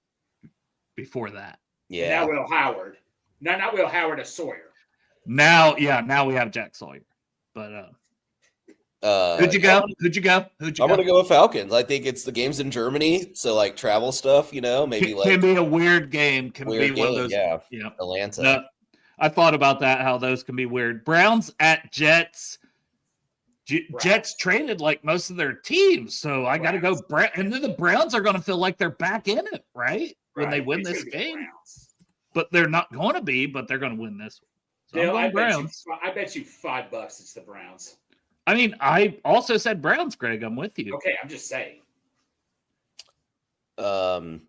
S3: before that.
S6: Yeah.
S5: Now Will Howard. No, not Will Howard, a Sawyer.
S3: Now we have Jack Sawyer. But who'd you go? Who'd you go?
S6: I'm gonna go with Falcons. I think it's the games in Germany, so travel stuff, maybe
S3: can be a weird game. Can
S6: weird
S3: be one of
S6: game,
S3: those.
S6: yeah. Atlanta.
S3: No, I thought about that. How those can be weird. Browns at Jets. Jets traded most of their teams, so I got to go. And then the Browns are going to feel like they're back in it, right? When they win this game. But they're not going to be, but they're going to win this one. So
S5: Dale,
S3: I'm going Browns.
S5: I bet you $5 it's the Browns.
S3: I mean, I also said Browns, Greg. I'm with you.
S5: Okay, I'm just saying.
S6: Do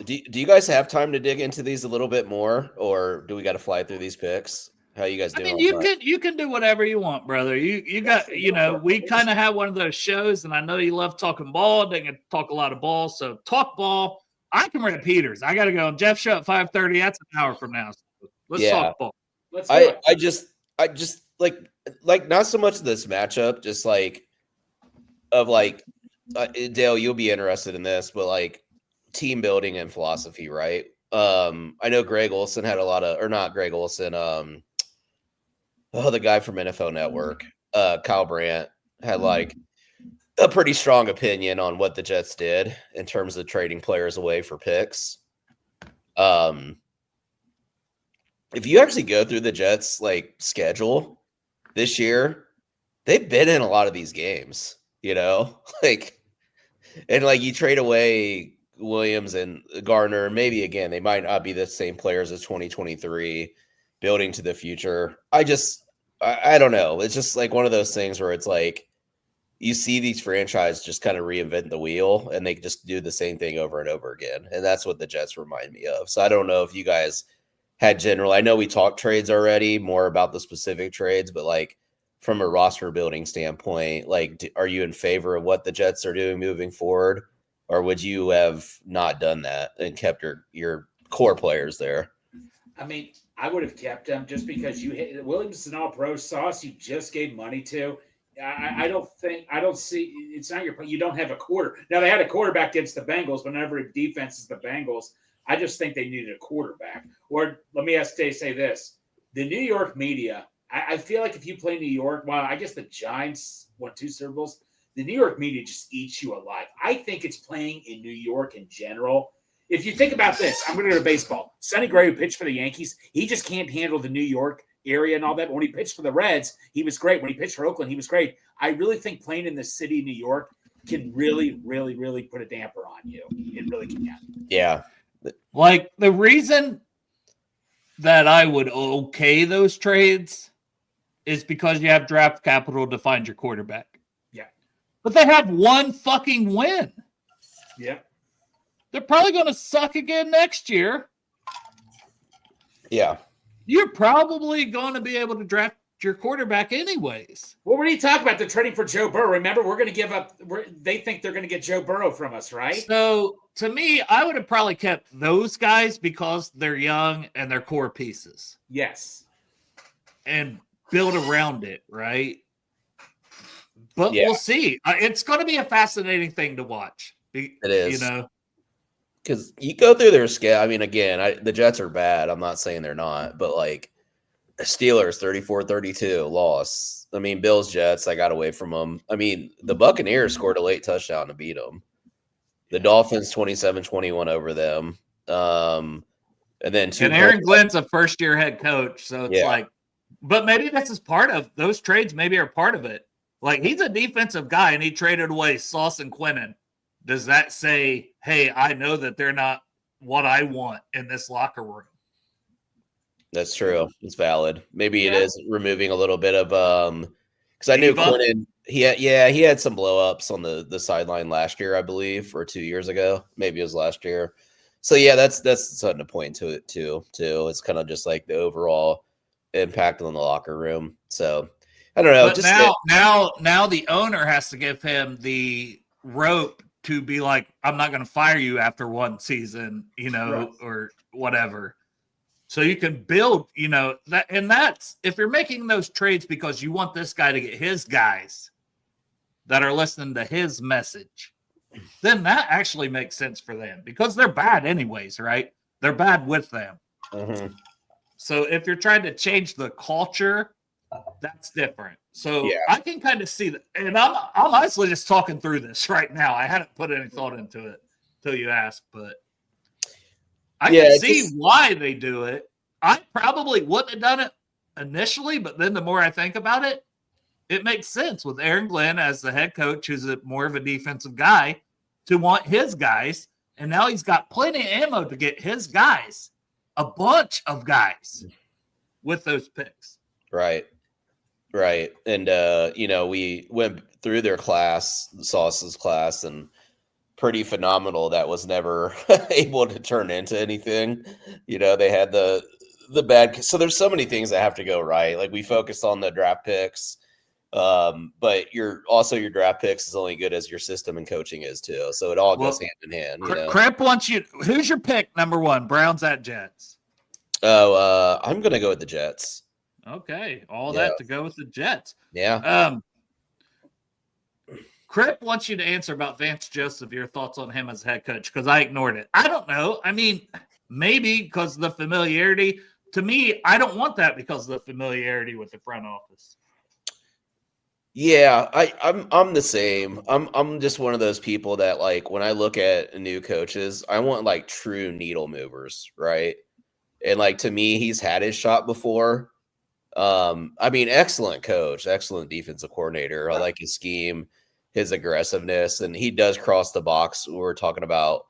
S6: you guys have time to dig into these a little bit more, or do we got to fly through these picks? How you guys doing?
S3: I mean, you can do whatever you want, brother. You got we kind of have one of those shows, and I know you love talking ball. They can talk a lot of ball, so talk ball. I can rip Peters. I got to go. Jeff show at 5:30. That's an hour from now. So let's talk ball.
S5: Let's do it.
S6: I just like not so much this matchup, just Dale, you'll be interested in this, but team building and philosophy, right? I know Greg Olson had a lot of, or not Greg Olson, the guy from NFL Network, Kyle Brandt had a pretty strong opinion on what the Jets did in terms of trading players away for picks. If you actually go through the Jets schedule this year, they've been in a lot of these games, and you trade away Williams and Gardner, maybe again, they might not be the same players as 2023 building to the future. I don't know. It's just one of those things where it's you see these franchises just kind of reinvent the wheel and they just do the same thing over and over again. And that's what the Jets remind me of. So I don't know if you guys had I know we talked trades already, more about the specific trades, but from a roster building standpoint, are you in favor of what the Jets are doing moving forward? Or would you have not done that and kept your core players there?
S5: I mean, I would have kept them just because Williams is an all-pro. Sauce you just gave money to. I don't see it's not you don't have a quarter. Now they had a quarterback against the Bengals, but whenever defense is the Bengals, I just think they needed a quarterback. Or let me say this. The New York media, I feel like if you play New York, well, I guess the Giants won 2 Super Bowls. The New York media just eats you alive. I think it's playing in New York in general. If you think about this, I'm going to go to baseball. Sonny Gray, who pitched for the Yankees, he just can't handle the New York area and all that. But when he pitched for the Reds, he was great. When he pitched for Oakland, he was great. I really think playing in the city of New York can really, really, really put a damper on you. It really can.
S6: Yeah.
S3: The reason that I would okay those trades is because you have draft capital to find your quarterback.
S5: Yeah.
S3: But they have one fucking win.
S5: Yeah.
S3: They're probably going to suck again next year.
S6: Yeah.
S3: You're probably going to be able to draft your quarterback anyways.
S5: What were you talking about? They're trading for Joe Burrow. Remember, we're going to give up. They think they're going to get Joe Burrow from us, right?
S3: So to me, I would have probably kept those guys because they're young and they're core pieces.
S5: Yes.
S3: And build around it, right? But we'll see. It's going to be a fascinating thing to watch.
S6: It is.
S3: You know,
S6: because you go through their scale. I mean, again, the Jets are bad. I'm not saying they're not, but like Steelers 34-32 loss. I mean, Bills, Jets, I got away from them. I mean, the Buccaneers scored a late touchdown to beat them. The Dolphins 27-21 over them. And then
S3: Aaron Glenn's a first-year head coach, so it's like, but maybe this is part of those trades. Maybe are part of it. Like he's a defensive guy, and he traded away Sauce and Quinnen. Does that say, hey, I know that they're not what I want in this locker room?
S6: That's true. It's valid. Maybe it is removing a little bit of because I knew Quinnen. He had some blow ups on the sideline last year, I believe, or 2 years ago. Maybe it was last year. So yeah, that's something to point to it too. It's kind of just like the overall impact on the locker room. So I don't know.
S3: But now the owner has to give him the rope to be like, I'm not going to fire you after one season, or whatever. So you can build, that, and that's if you're making those trades because you want this guy to get his guys that are listening to his message, then that actually makes sense for them because they're bad anyways, right? They're bad with them.
S6: Mm-hmm.
S3: So if you're trying to change the culture, that's different. So I can kind of see that. And I'm honestly just talking through this right now. I hadn't put any thought into it till you asked, but I can see why they do it. I probably wouldn't have done it initially, but then the more I think about it, it makes sense with Aaron Glenn as the head coach, who's more of a defensive guy, to want his guys. And now he's got plenty of ammo to get his guys, a bunch of guys with those picks.
S6: Right. And, we went through their class, Sauce's class, and pretty phenomenal. That was never able to turn into anything. They had the bad. So there's so many things that have to go right. Like we focused on the draft picks, but your draft picks is only good as your system and coaching is too. So it all goes hand in hand.
S3: Crip wants you. Who's your pick? Number one, Browns at Jets.
S6: Oh, I'm gonna go with the Jets.
S3: Okay, that to go with the Jets.
S6: Yeah.
S3: Crip wants you to answer about Vance Joseph, your thoughts on him as head coach, because I ignored it. I don't know. I mean, maybe because of the familiarity. To me, I don't want that because of the familiarity with the front office.
S6: Yeah, I'm the same. I'm just one of those people that like when I look at new coaches, I want like true needle movers, right? And like to me, he's had his shot before. I mean, excellent coach, excellent defensive coordinator. I like his scheme, his aggressiveness, and he does cross the box. We're talking about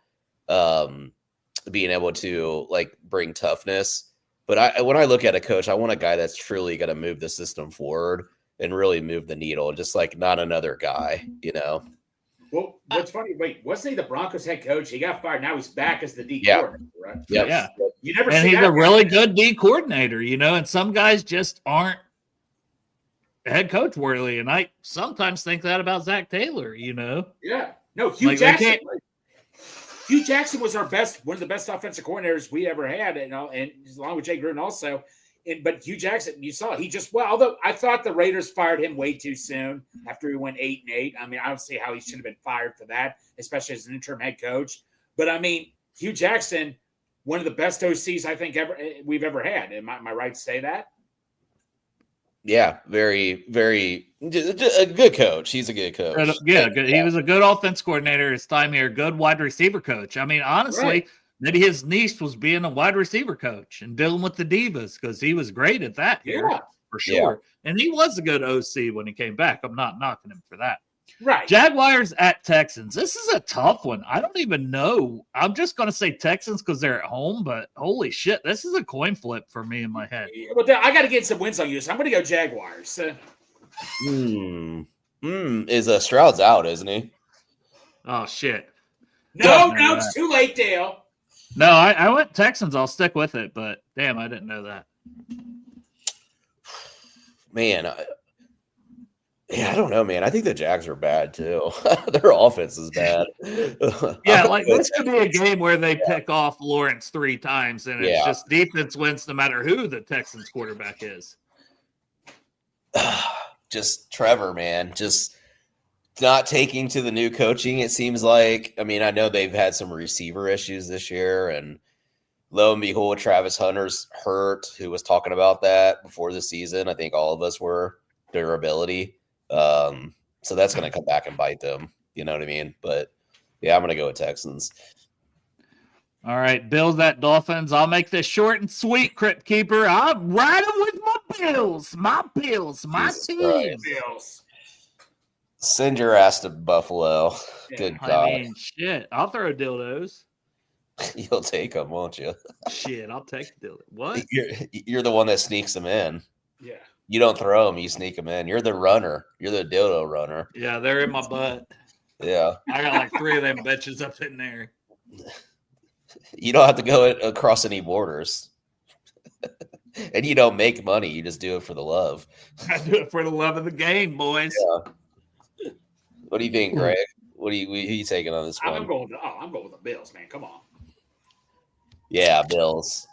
S6: being able to like bring toughness. But when I look at a coach, I want a guy that's truly going to move the system forward and really move the needle, just like not another guy,
S5: Well, what's funny, wasn't he the Broncos head coach? He got fired. Now he's back as the D coordinator, right?
S6: Yep.
S3: Yeah.
S5: You never
S3: and
S5: see
S3: he's
S5: that
S3: a really good D coordinator, and some guys just aren't head coach worthy. And I sometimes think that about Zach Taylor,
S5: Yeah. No, Hugh Jackson. Hugh Jackson was one of the best offensive coordinators we ever had, and along with Jay Gruden also. But Hugh Jackson, you saw although I thought the Raiders fired him way too soon after he went 8-8. I mean, I don't see how he should have been fired for that, especially as an interim head coach. But I mean, Hugh Jackson, one of the best OCs I think we've ever had. Am I right to say that?
S6: Yeah, very, very a good coach. He's a good coach.
S3: Good. He was a good offense coordinator his time here. Good wide receiver coach. I mean, honestly, maybe his niche was being a wide receiver coach and dealing with the divas because he was great at that here for sure. Yeah. And he was a good OC when he came back. I'm not knocking him for that.
S5: Right.
S3: Jaguars at Texans. This is a tough one. I don't even know. I'm just going to say Texans because they're at home, but holy shit, this is a coin flip for me in my head.
S5: Well, I got to get some wins on you, so I'm going to go Jaguars.
S6: Is Stroud's out, isn't he?
S3: Oh, shit.
S5: No, it's too late, Dale.
S3: No, I went Texans. I'll stick with it, but damn, I didn't know that.
S6: man, I don't know, man. I think the Jags are bad too. Their offense is bad.
S3: Yeah, like this could be a game where they pick off Lawrence 3 times, and it's
S6: Yeah.
S3: just defense wins no matter who the Texans quarterback is.
S6: Just Trevor, man, just not taking to the new coaching. It seems like. I mean, I know they've had some receiver issues this year, and lo and behold, Travis Hunter's hurt. Who was talking about that before the season? I think all of us were. Durability. So that's going to come back and bite them. You know what I mean? But yeah, I'm going to go with Texans.
S3: All right, Bills at Dolphins. I'll make this short and sweet, Crypt Keeper. I'm riding with my Bills, my
S6: Jesus
S3: team.
S6: Christ.
S5: Bills.
S6: Send your ass to Buffalo.
S5: Yeah,
S6: Good
S3: I
S6: God.
S3: mean, shit. I'll throw dildos.
S6: You'll take them, won't you?
S3: Shit, I'll take the dildo. What?
S6: You're the one that sneaks them in.
S5: Yeah.
S6: You don't throw them, you sneak them in. You're the runner. You're the dildo runner.
S3: Yeah, they're in my butt.
S6: Yeah.
S3: I got like 3 of them bitches up in there.
S6: You don't have to go across any borders. And you don't make money. You just do it for the love.
S3: I do it for the love of the game, boys.
S6: Yeah. What do you think, Greg? Who are you taking on this one?
S5: I'm going with the Bills, man. Come on.
S6: Yeah, Bills.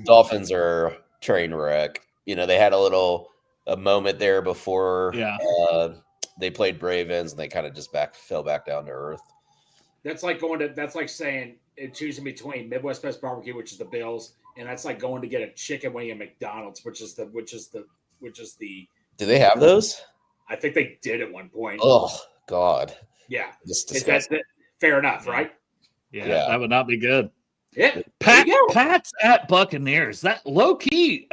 S6: Dolphins are train wreck. You know, they had a moment there before they played Ravens, and they kind of just fell back down to earth.
S5: That's like saying choosing between Midwest Best Barbecue, which is the Bills, and that's like going to get a chicken wing at McDonald's, which is the.
S6: Do they have those?
S5: I think they did at one point.
S6: Oh God.
S5: Yeah.
S6: Just
S5: Is that fair enough, right?
S3: Yeah,
S6: Yeah.
S3: that would not be good.
S5: Yeah. There you go.
S3: Pats at Buccaneers. That low key,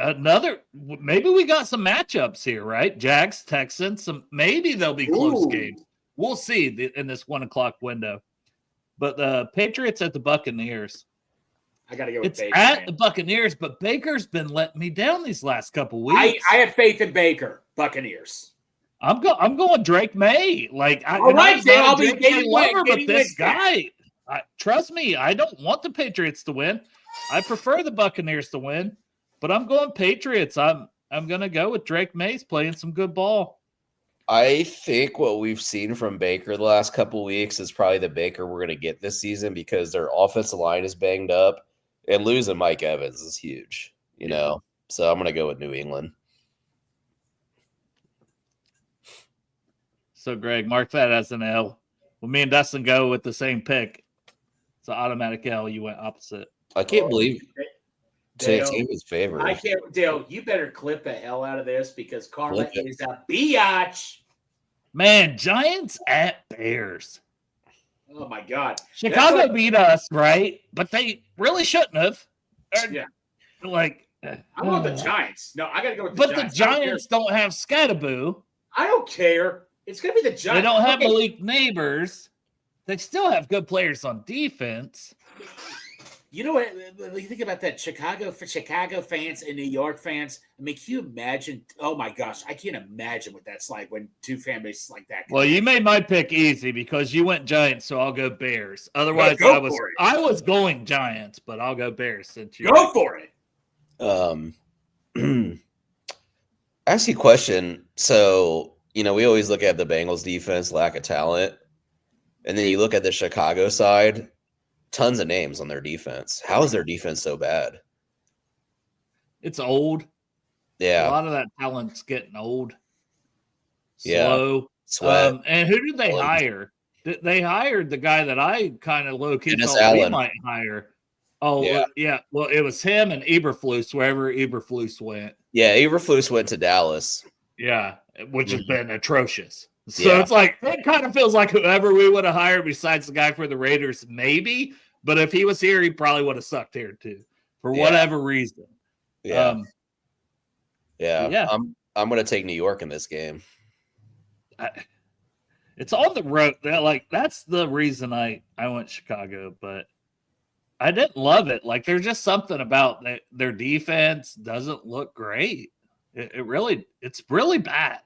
S3: maybe we got some matchups here, right? Jags, Texans, maybe they'll be close games. We'll see in this 1 o'clock window. But the Patriots at the Buccaneers.
S5: I got to go with
S3: It's
S5: Baker.
S3: at the Buccaneers, but Baker's been letting me down these last couple weeks.
S5: I have faith in Baker. Buccaneers.
S3: I'm going Drake May. Like,
S5: All right, then I'll be
S3: Drake May
S5: getting
S3: lover,
S5: wet,
S3: but this guy, trust me, I don't want the Patriots to win. I prefer the Buccaneers to win, but I'm going Patriots. I'm going to go with Drake Mays playing some good ball.
S6: I think what we've seen from Baker the last couple of weeks is probably the Baker we're going to get this season because their offensive line is banged up, and losing Mike Evans is huge, you know. So I'm going to go with New England.
S3: So, Greg, mark that as an L. Well, me and Dustin go with the same pick. It's an automatic L. You went opposite.
S6: I can't believe
S5: Dale,
S6: team is favored.
S5: I can't, Dale. You better clip the hell out of this because Carla
S6: Clip it.
S5: is a biatch.
S3: Man, Giants at Bears.
S5: Oh my God,
S3: Chicago beat us, right? But they really shouldn't have.
S5: Yeah.
S3: Like,
S5: I want the Giants. No, I got to go with the
S3: but
S5: Giants.
S3: the Giants don't have Scattaboo.
S5: I don't care. It's going to be the Giants.
S3: They don't have
S5: Okay.
S3: Malik Neighbors. They still have good players on defense.
S5: You know what? When you think about that, Chicago fans and New York fans. I mean, can you imagine? Oh my gosh, I can't imagine what that's like when two fan bases like that.
S3: Well, you made my pick easy because you went Giants, so I'll go Bears. Otherwise,
S5: Go for it.
S3: I was going Giants, but I'll go Bears since you
S5: Go for it.
S6: Ask you a question. So, you know, we always look at the Bengals defense, lack of talent. And then you look at the Chicago side, tons of names on their defense. How is their defense so bad?
S3: It's old. A
S6: Yeah.
S3: lot of that talent's getting old.
S6: Yeah.
S3: Slow.
S6: Sweat.
S3: And who did they
S6: Williams.
S3: hire? They hired the guy that I kind of low-key
S6: Dennis
S3: thought we
S6: Allen.
S3: might hire. Oh,
S6: Yeah.
S3: yeah. Well, it was him and Eberflus, wherever Eberflus went.
S6: Yeah, Eberflus went to Dallas.
S3: Yeah, which has been atrocious. So
S6: Yeah.
S3: it's like, it kind of feels like whoever we would have hired besides the guy for the Raiders, maybe. But if he was here, he probably would have sucked here too, for
S6: Yeah.
S3: whatever reason.
S6: Yeah. Yeah.
S3: yeah.
S6: I'm going to take New York in this game.
S3: It's on the road. That's the reason I went Chicago, but I didn't love it. Like, there's just something about their defense doesn't look great. It's really bad.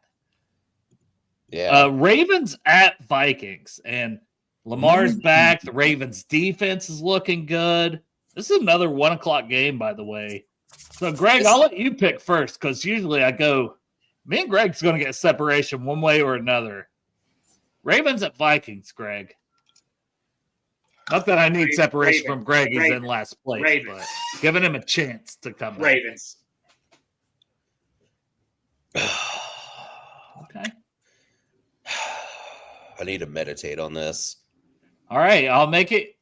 S6: Yeah.
S3: Ravens at Vikings, and Lamar's back. The Ravens defense is looking good. This is another 1 o'clock game, by the way. So, Greg, I'll let you pick first because usually I go Me and Greg's going to get separation one way or another. Ravens at Vikings, Greg. Not that I need separation from Greg. He's in last place, but giving him a chance to come back.
S5: Ravens.
S3: Okay.
S6: I need to meditate on this.
S3: All right, I'll make it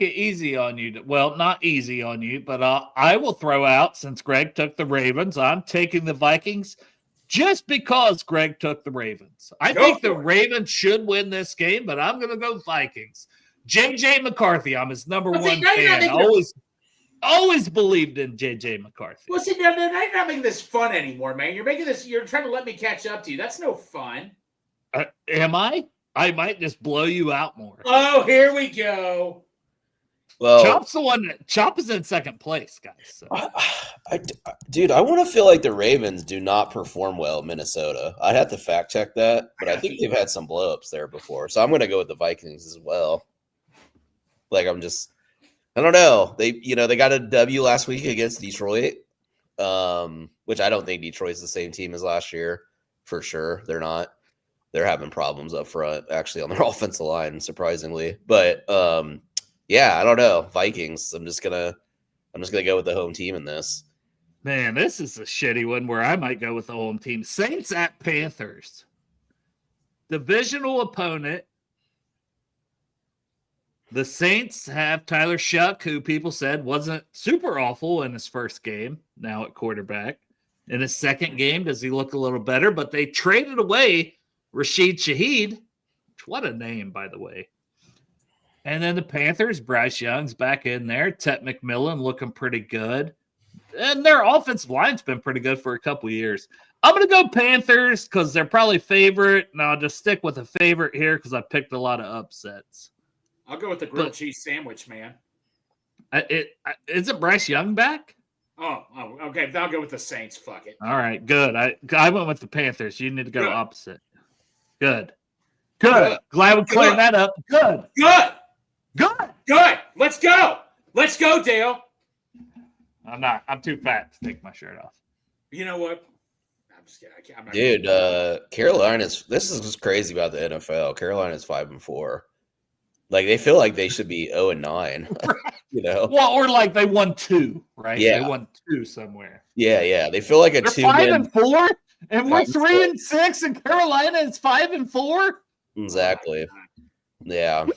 S3: easy on you. Well, not easy on you, but I will throw out, since Greg took the Ravens, I'm taking the Vikings just because Greg took the Ravens. I think the Ravens should win this game, but I'm going to go Vikings. J.J. McCarthy, I'm his number one fan. Always believed in J.J. McCarthy.
S5: Well, see, now you're not making this fun anymore, man. You're trying to let me catch up to you. That's no fun.
S3: Am I? I might just blow you out more.
S5: Oh, here we go.
S6: Well,
S3: Chop is in second place, guys. So.
S6: Dude, I want to feel like the Ravens do not perform well in Minnesota. I'd have to fact check that, but I think they've had some blowups there before. So I'm going to go with the Vikings as well. Like, I don't know. They got a W last week against Detroit, which I don't think Detroit's the same team as last year for sure. They're not. They're having problems up front, actually, on their offensive line, surprisingly. But yeah, I don't know. Vikings. I'm just gonna go with the home team in this.
S3: Man, this is a shitty one where I might go with the home team. Saints at Panthers. Divisional opponent. The Saints have Tyler Shuck, who people said wasn't super awful in his first game, now at quarterback. In his second game, does he look a little better? But they traded away Rashid Shaheed. What a name, by the way. And then the Panthers, Bryce Young's back in there. Tet McMillan looking pretty good. And their offensive line's been pretty good for a couple years. I'm going to go Panthers because they're probably favorite, and I'll just stick with a favorite here because I picked a lot of upsets.
S5: I'll go with the grilled cheese sandwich, man.
S3: Is it Bryce Young back?
S5: Oh, okay. I'll go with the Saints. Fuck it.
S3: All right, good. I went with the Panthers. You need to go opposite. Good. Glad we cleared that up. Good.
S5: Let's go, Dale.
S3: I'm too fat to take my shirt off.
S5: You know what? I'm just kidding. I'm not
S6: Dude, Carolina's. This is what's crazy about the NFL. Carolina's 5-4. Like, they feel like they should be 0-9. You know?
S3: Well, or like they won 2, right?
S6: Yeah.
S3: They won 2 somewhere.
S6: Yeah. They feel like
S3: They're 5-4, and we're 3-6, and Carolina is 5-4.
S6: Exactly. Yeah.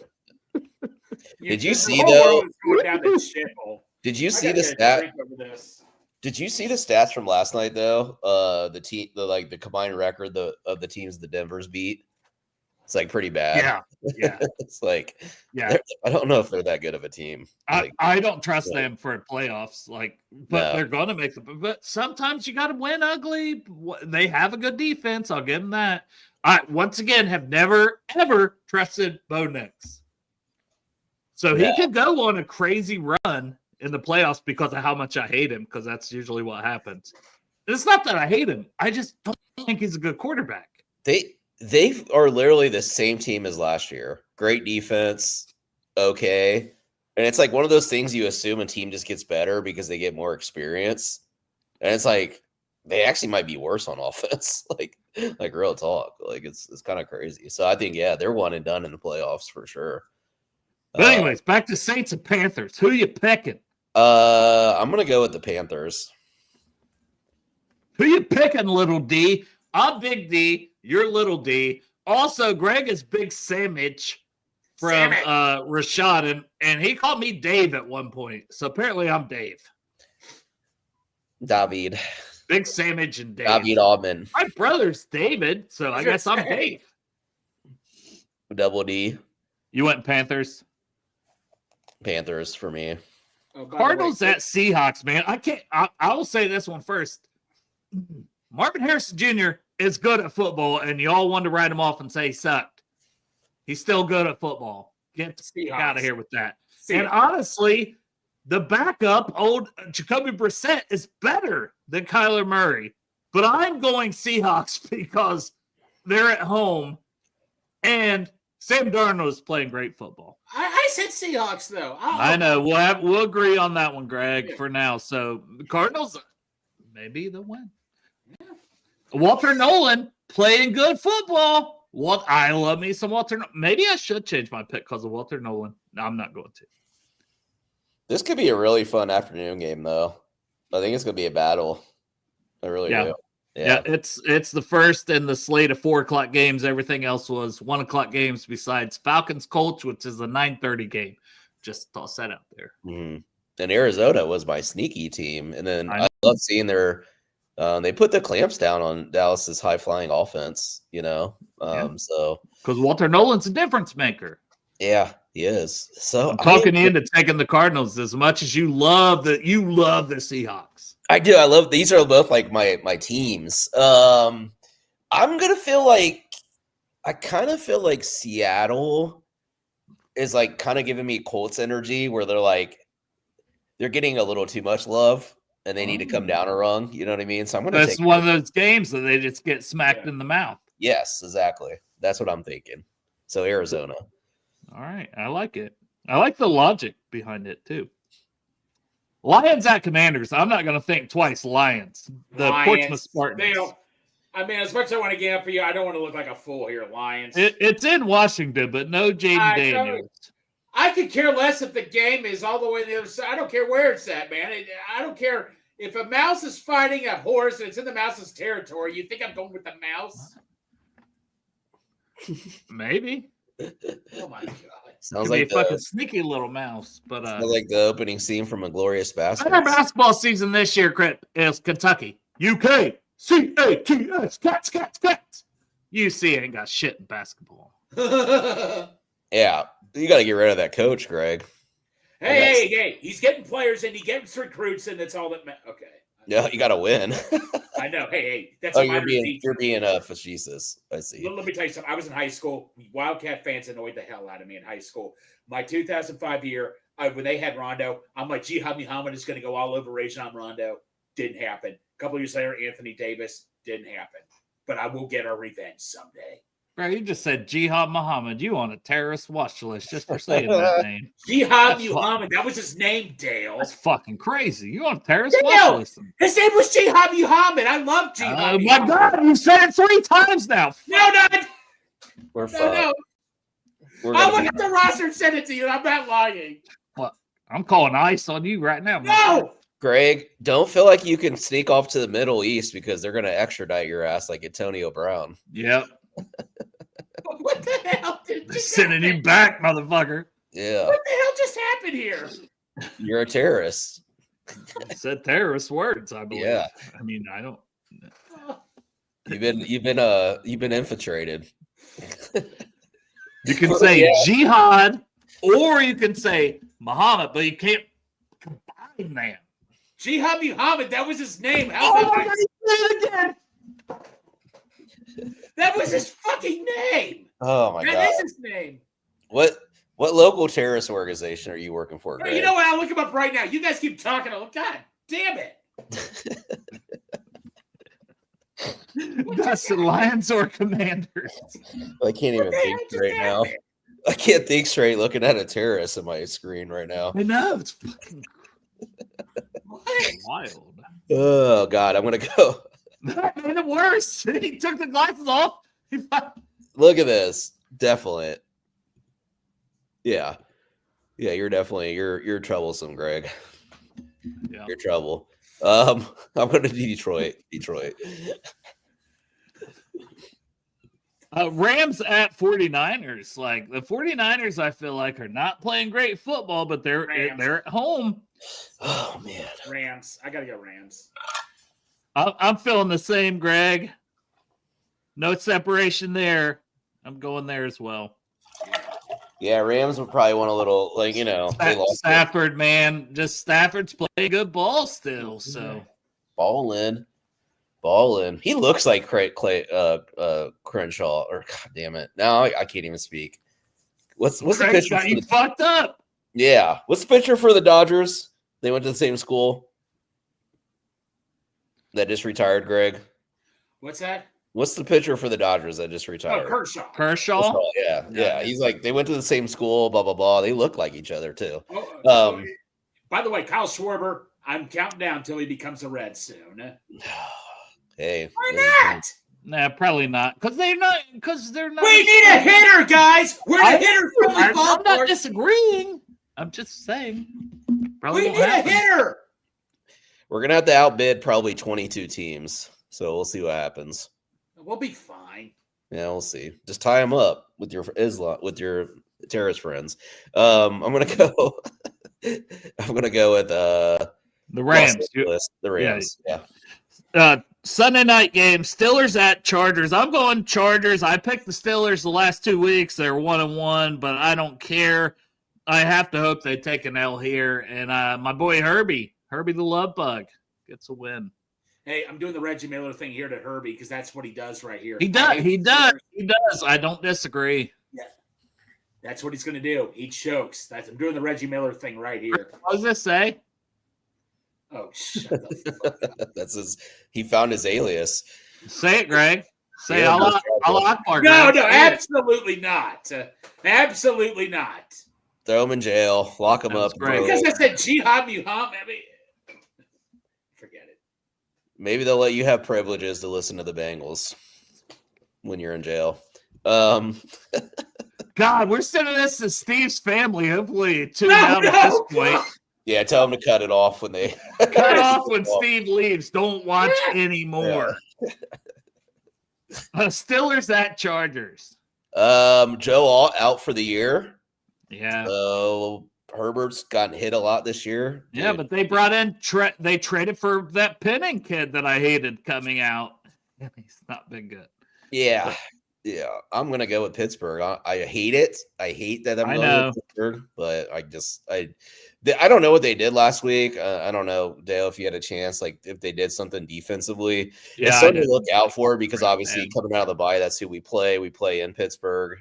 S6: Did you see
S5: though?
S6: Did you see the stat? Did you see the stats from last night though? The combined record of the teams the Denver's beat. It's like pretty bad.
S3: Yeah.
S6: It's like, I don't know if they're that good of a team.
S3: I don't trust them for playoffs. They're going to make them. But sometimes you got to win ugly. They have a good defense. I'll give them that. I once again have never ever trusted Bo Nix. So he could go on a crazy run in the playoffs because of how much I hate him. Because that's usually what happens. And it's not that I hate him. I just don't think he's a good quarterback.
S6: They are literally the same team as last year. Great defense, okay. And it's like one of those things you assume a team just gets better because they get more experience. And it's like they actually might be worse on offense. like real talk. Like it's kind of crazy. So I think they're one and done in the playoffs for sure.
S3: But anyways, back to Saints and Panthers. Who you picking?
S6: I'm gonna go with the Panthers.
S3: Who you picking, little D? I'm Big D. You're Little D. Also, Greg is Big Sandwich from Rashad, and he called me Dave at one point. So apparently I'm Dave.
S6: David.
S3: Big Sandwich and Dave.
S6: David Altman.
S3: My brother's David, so I guess I'm Dave.
S6: Double D.
S3: You went Panthers?
S6: Panthers for me.
S3: Cardinals at Seahawks, man. I will say this one first. Marvin Harrison Jr. is good at football, and y'all want to write him off and say he sucked. He's still good at football. Get out of here with that. And honestly, the backup, old Jacoby Brissett, is better than Kyler Murray. But I'm going Seahawks because they're at home, and Sam Darnold is playing great football.
S5: I said Seahawks, though.
S3: I know. We'll agree on that one, Greg, for now. So the Cardinals, maybe they'll win. Walter Nolan playing good football. What I love me some Walter. Maybe I should change my pick because of Walter Nolan. No, I'm not going to.
S6: This could be a really fun afternoon game, though. I think it's going to be a battle. I really do.
S3: Yeah, it's the first in the slate of 4 o'clock games. Everything else was 1 o'clock games besides Falcons Colts, which is a 9:30 game. Just toss that out there.
S6: Mm-hmm. And Arizona was my sneaky team. And then
S3: I
S6: I love seeing their they put the clamps down on Dallas's high flying offense, so
S3: because Walter Nolan's a difference maker.
S6: yeah, he is. So
S3: I'm talking you into taking the Cardinals as much as you love the Seahawks.
S6: I do. I love these are both like my teams. I'm gonna feel like I kind of feel like Seattle is like kind of giving me Colts energy where they're getting a little too much love and they need to come down a rung. You know what I mean? So I'm gonna
S3: That's one of those games that they just get smacked in the mouth.
S6: Yes, exactly. That's what I'm thinking. So Arizona.
S3: All right. I like it. I like the logic behind it too. Lions at Commanders. I'm not going to think twice. Lions. The Portsmouth Spartans.
S5: As much as I want to get up for you, I don't want to look like a fool here, Lions.
S3: It's in Washington, but no Jaden Daniels.
S5: I could care less if the game is all the way on the other side. I don't care where it's at, man. I don't care. If a mouse is fighting a horse and it's in the mouse's territory, you think I'm going with the mouse?
S3: Maybe.
S5: Oh, my God.
S6: Sounds
S3: Could
S6: like
S3: be a fucking sneaky little mouse, but
S6: like the opening scene from A Glorious Bastard.
S3: Our basketball season this year, is Kentucky, UK, CATS, cats. UC ain't got shit in basketball.
S6: Yeah, you got to get rid of that coach, Greg.
S5: Hey, he's getting players and he gets recruits, and that's all that matters. Okay.
S6: Yeah, you got to win.
S5: I know. Hey, that's
S6: you're being facetious. I see.
S5: Let me tell you something. I was in high school. Wildcat fans annoyed the hell out of me in high school. My 2005 year, when they had Rondo, I'm like, Jihad Muhammad is going to go all over Rajon Rondo. Didn't happen. A couple years later, Anthony Davis. Didn't happen. But I will get our revenge someday.
S3: Bro, you just said Jihad Muhammad. You on a terrorist watch list just for saying that name.
S5: Jihad Muhammad. That was his name, Dale.
S3: That's fucking crazy. You on a terrorist watch list?
S5: His name was Jihad Muhammad. I love Jihad.
S3: Oh my God, you said it 3 times now.
S5: No.
S6: We're fine.
S5: No. I'll look at the roster and send it to you. I'm not lying.
S3: Well, I'm calling ICE on you right now.
S5: No.
S6: Greg, don't feel like you can sneak off to the Middle East because they're going to extradite your ass like Antonio Brown.
S3: Yep.
S5: What the hell?
S3: Sending you back, motherfucker.
S6: Yeah.
S5: What the hell just happened here?
S6: You're a terrorist.
S3: Said terrorist words, I believe.
S6: Yeah.
S3: I mean, I don't.
S6: You've been infiltrated.
S3: You can say jihad, or you can say Muhammad, but you can't combine them.
S5: Jihad Muhammad, that was his name. That was his fucking name.
S6: Oh my God.
S5: That is his name.
S6: What local terrorist organization are you working for, Greg?
S5: You know what? I'll look him up right now. You guys keep talking. Oh, God damn it.
S3: That's the Lions or Commanders.
S6: I can't even think straight now. I can't think straight looking at a terrorist on my screen right now.
S3: I know. It's fucking wild.
S6: Oh, God. I'm going to go.
S3: That made it worse. He took the glasses off.
S6: Look at this. Definitely. Yeah. Yeah, you're troublesome, Greg.
S3: Yeah.
S6: You're trouble. I'm going to Detroit.
S3: Rams at 49ers. Like the 49ers, I feel like are not playing great football, but they're at home.
S6: Oh man.
S5: Rams. I gotta go Rams.
S3: I'm feeling the same, Greg. No separation there. I'm going there as well.
S6: Yeah, Rams would probably want a little, they lost
S3: Stafford, man. Just Stafford's playing good ball still. So
S6: balling. He looks like Crenshaw. Or God damn it! Now I can't even speak. What's the picture?
S3: Got you fucked up.
S6: Yeah. What's the picture for the Dodgers? They went to the same school. That just retired, Greg.
S5: What's that?
S6: What's the pitcher for the Dodgers that just retired?
S5: Oh,
S3: Kershaw.
S6: Yeah. He's like, they went to the same school, blah, blah, blah. They look like each other, too.
S5: By the way, Kyle Schwarber, I'm counting down until he becomes a Red soon.
S6: hey,
S5: Why not?
S3: Nah, probably not. Because they're not.
S5: We need a hitter, guys. We're the hitter from the
S3: I'm not
S5: ballpark.
S3: disagreeing. I'm just saying. Probably
S5: We
S3: won't
S5: need a
S3: happen.
S5: hitter.
S6: we're gonna have to outbid probably 22 teams. So we'll see what happens.
S5: We'll be fine.
S6: Yeah, we'll see. Just tie them up with your terrorist friends. I'm gonna go. I'm gonna go with
S3: The Rams.
S6: Los Angeles, the Rams. Yeah.
S3: Sunday night game, Steelers at Chargers. I'm going Chargers. I picked the Steelers the last 2 weeks. They're 1-1, but I don't care. I have to hope they take an L here. And my boy Herbie the Love Bug, gets a win.
S5: Hey, I'm doing the Reggie Miller thing here to Herbie because that's what he does right here.
S3: He does. I don't disagree.
S5: Yeah, that's what he's going to do. He chokes. I'm doing the Reggie Miller thing right here.
S3: What does this say?
S5: Oh, shut the fuck up.
S6: That's his. He found his alias.
S3: Say it, Greg. Say
S6: Yeah,
S3: Allah Akbar.
S5: No,
S3: Greg.
S5: absolutely not. Absolutely not.
S6: Throw him in jail. Lock him
S3: That's
S6: up.
S3: great.
S5: Because I said Jihad Muhammad. I mean, forget it.
S6: Maybe they'll let you have privileges to listen to the Bengals when you're in jail.
S3: God, we're sending this to Steve's family. Hopefully, tune out at this point.
S6: Yeah, tell them to cut it off when they
S3: Cut off when Steve leaves. Don't watch anymore. Steelers at Chargers.
S6: Joe out for the year.
S3: Yeah.
S6: So Herbert's gotten hit a lot this year.
S3: Yeah, but they brought in they traded for that Penning kid that I hated coming out. He's not been good.
S6: Yeah. Yeah. I'm gonna go with Pittsburgh. I hate it. I hate that I'm going with Pittsburgh, but I don't know what they did last week. I don't know, Dale, if you had a chance, like if they did something defensively.
S3: Yeah,
S6: it's something to look out for because obviously coming out of the bye, that's who we play. We play in Pittsburgh.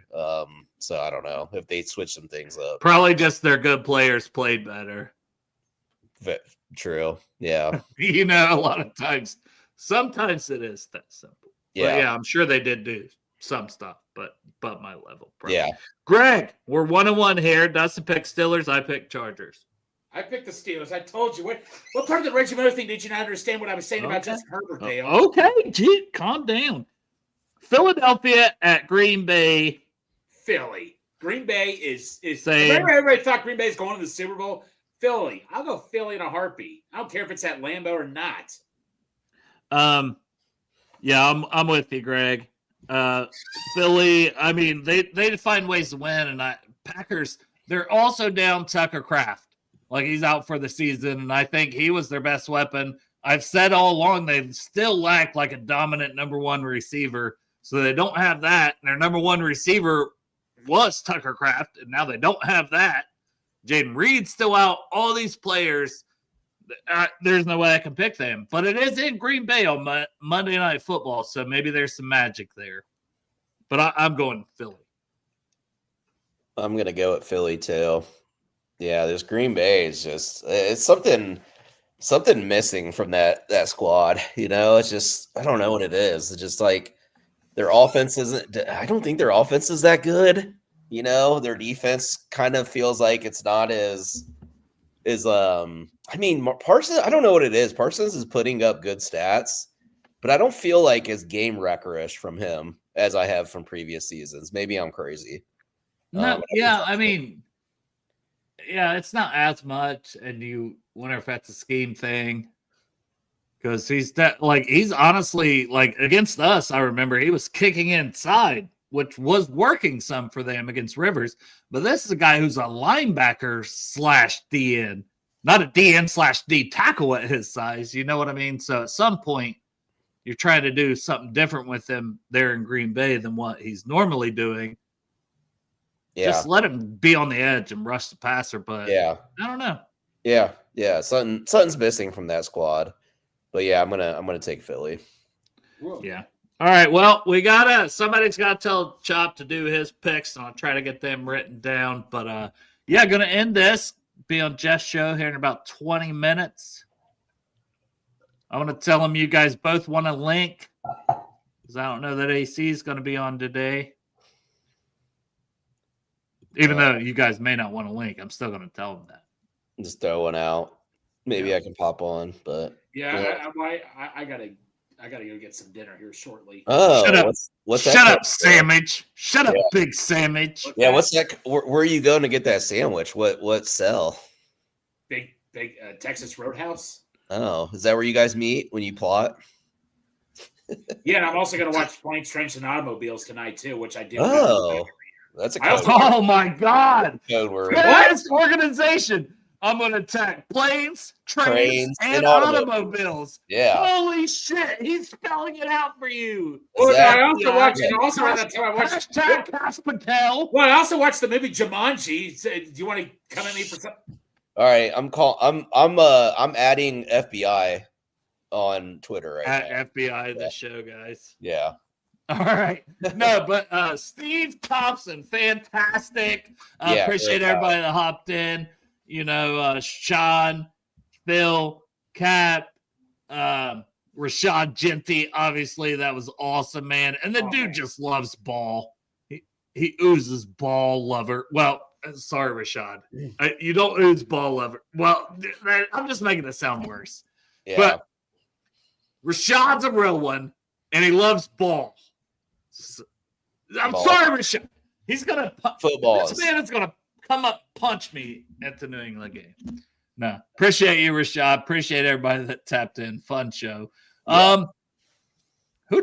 S6: So I don't know if they switch some things up.
S3: Probably just their good players played better.
S6: True. Yeah.
S3: A lot of times, sometimes it is that simple.
S6: Yeah.
S3: But yeah, I'm sure they did do some stuff, but my level. Probably.
S6: Yeah.
S3: Greg, we're 1-1 here. Dustin picked Steelers. I picked Chargers.
S5: I picked the Steelers. I told you. What part of the Reggie Miller thing did you not understand what I was saying about Justin Herbert, Dale?
S3: Okay, gee, calm down. Philadelphia at Green Bay.
S5: Philly. Green Bay is
S3: Same.
S5: Remember everybody thought Green Bay is going to the Super Bowl? Philly. I'll go Philly in a heartbeat. I don't care if it's at Lambeau or not.
S3: Yeah, I'm with you, Greg. Philly, I mean, they find ways to win, and Packers, they're also down Tucker Kraft. Like, he's out for the season, and I think he was their best weapon. I've said all along they still lack like a dominant number one receiver, so they don't have that. And their number one receiver was Tucker Kraft, and now they don't have that. Jaden Reed's still out. All these players, there's no way I can pick them. But it is in Green Bay on Monday Night Football, so maybe there's some magic there. But I'm going Philly.
S6: I'm going to go at Philly too. Yeah, this Green Bay is just it's something missing from that squad. It's just I don't know what it is. It's just like their offense isn't. I don't think their offense is that good. Their defense kind of feels like it's not as. I mean, Parsons. I don't know what it is. Parsons is putting up good stats, but I don't feel like it's game wreckerish from him as I have from previous seasons. Maybe I'm crazy.
S3: No, yeah, I mean. Yeah, it's not as much, and you wonder if that's a scheme thing. Because he's honestly like against us. I remember he was kicking inside, which was working some for them against Rivers. But this is a guy who's a linebacker / DN, not a DN / D tackle at his size. You know what I mean? So at some point, you're trying to do something different with him there in Green Bay than what he's normally doing.
S6: Yeah.
S3: Just let him be on the edge and rush the passer, but I don't know.
S6: Yeah. Something's missing from that squad. But yeah, I'm gonna take Philly.
S3: Yeah. All right. Well, somebody's gotta tell Chop to do his picks, and I'll try to get them written down. But gonna end this. Be on Jeff's show here in about 20 minutes. I want to tell him you guys both want a link because I don't know that AC is going to be on today. Even though you guys may not want a link, I'm still going to tell them that.
S6: Just throw one out. Maybe I can pop on, but
S5: I I gotta go get some dinner here shortly.
S6: Oh,
S3: Shut up.
S6: what's that?
S3: Shut
S6: called?
S3: up, sandwich. Shut up,
S6: Yeah.
S3: big sandwich.
S6: Yeah, what's that? Where are you going to get that sandwich? What cell?
S5: Big Texas Roadhouse.
S6: Oh, is that where you guys meet when you plot?
S5: Yeah, and I'm also gonna watch Planes, Trains, and Automobiles tonight too, which I do.
S6: Oh, that's a
S5: I also-
S6: code,
S3: Oh my God.
S6: code word.
S3: Terrorist organization. I'm going to attack planes, trains, and automobiles.
S6: Yeah,
S3: Holy shit. He's spelling it out for you.
S5: Well,
S6: exactly.
S5: I also watched.
S6: Yeah.
S5: And also around that time I watched.
S3: Hashtag Cash Patel.
S5: Well, I also watched the movie Jumanji. So, do you want to come at me for something?
S6: All right, I'm adding FBI on Twitter right now.
S3: At FBI, the show, guys.
S6: Yeah.
S3: All right. No, but Steve Thompson, fantastic.
S6: Yeah,
S3: Appreciate
S6: great
S3: everybody that hopped in. You know, Sean, Phil, Cap, Rashad Genty. Obviously, that was awesome, man. And the dude just loves ball. He oozes ball lover. Well, sorry, Rashad. You don't ooze ball lover. Well, I'm just making it sound worse.
S6: Yeah.
S3: But Rashad's a real one, and he loves ball. I'm
S6: Ball.
S3: sorry, Rashad. He's gonna
S6: Footballs.
S3: This man is gonna come up punch me at the New England game. No, appreciate you, Rashad. Appreciate everybody that tapped in. Fun show.
S6: Yeah.
S3: Who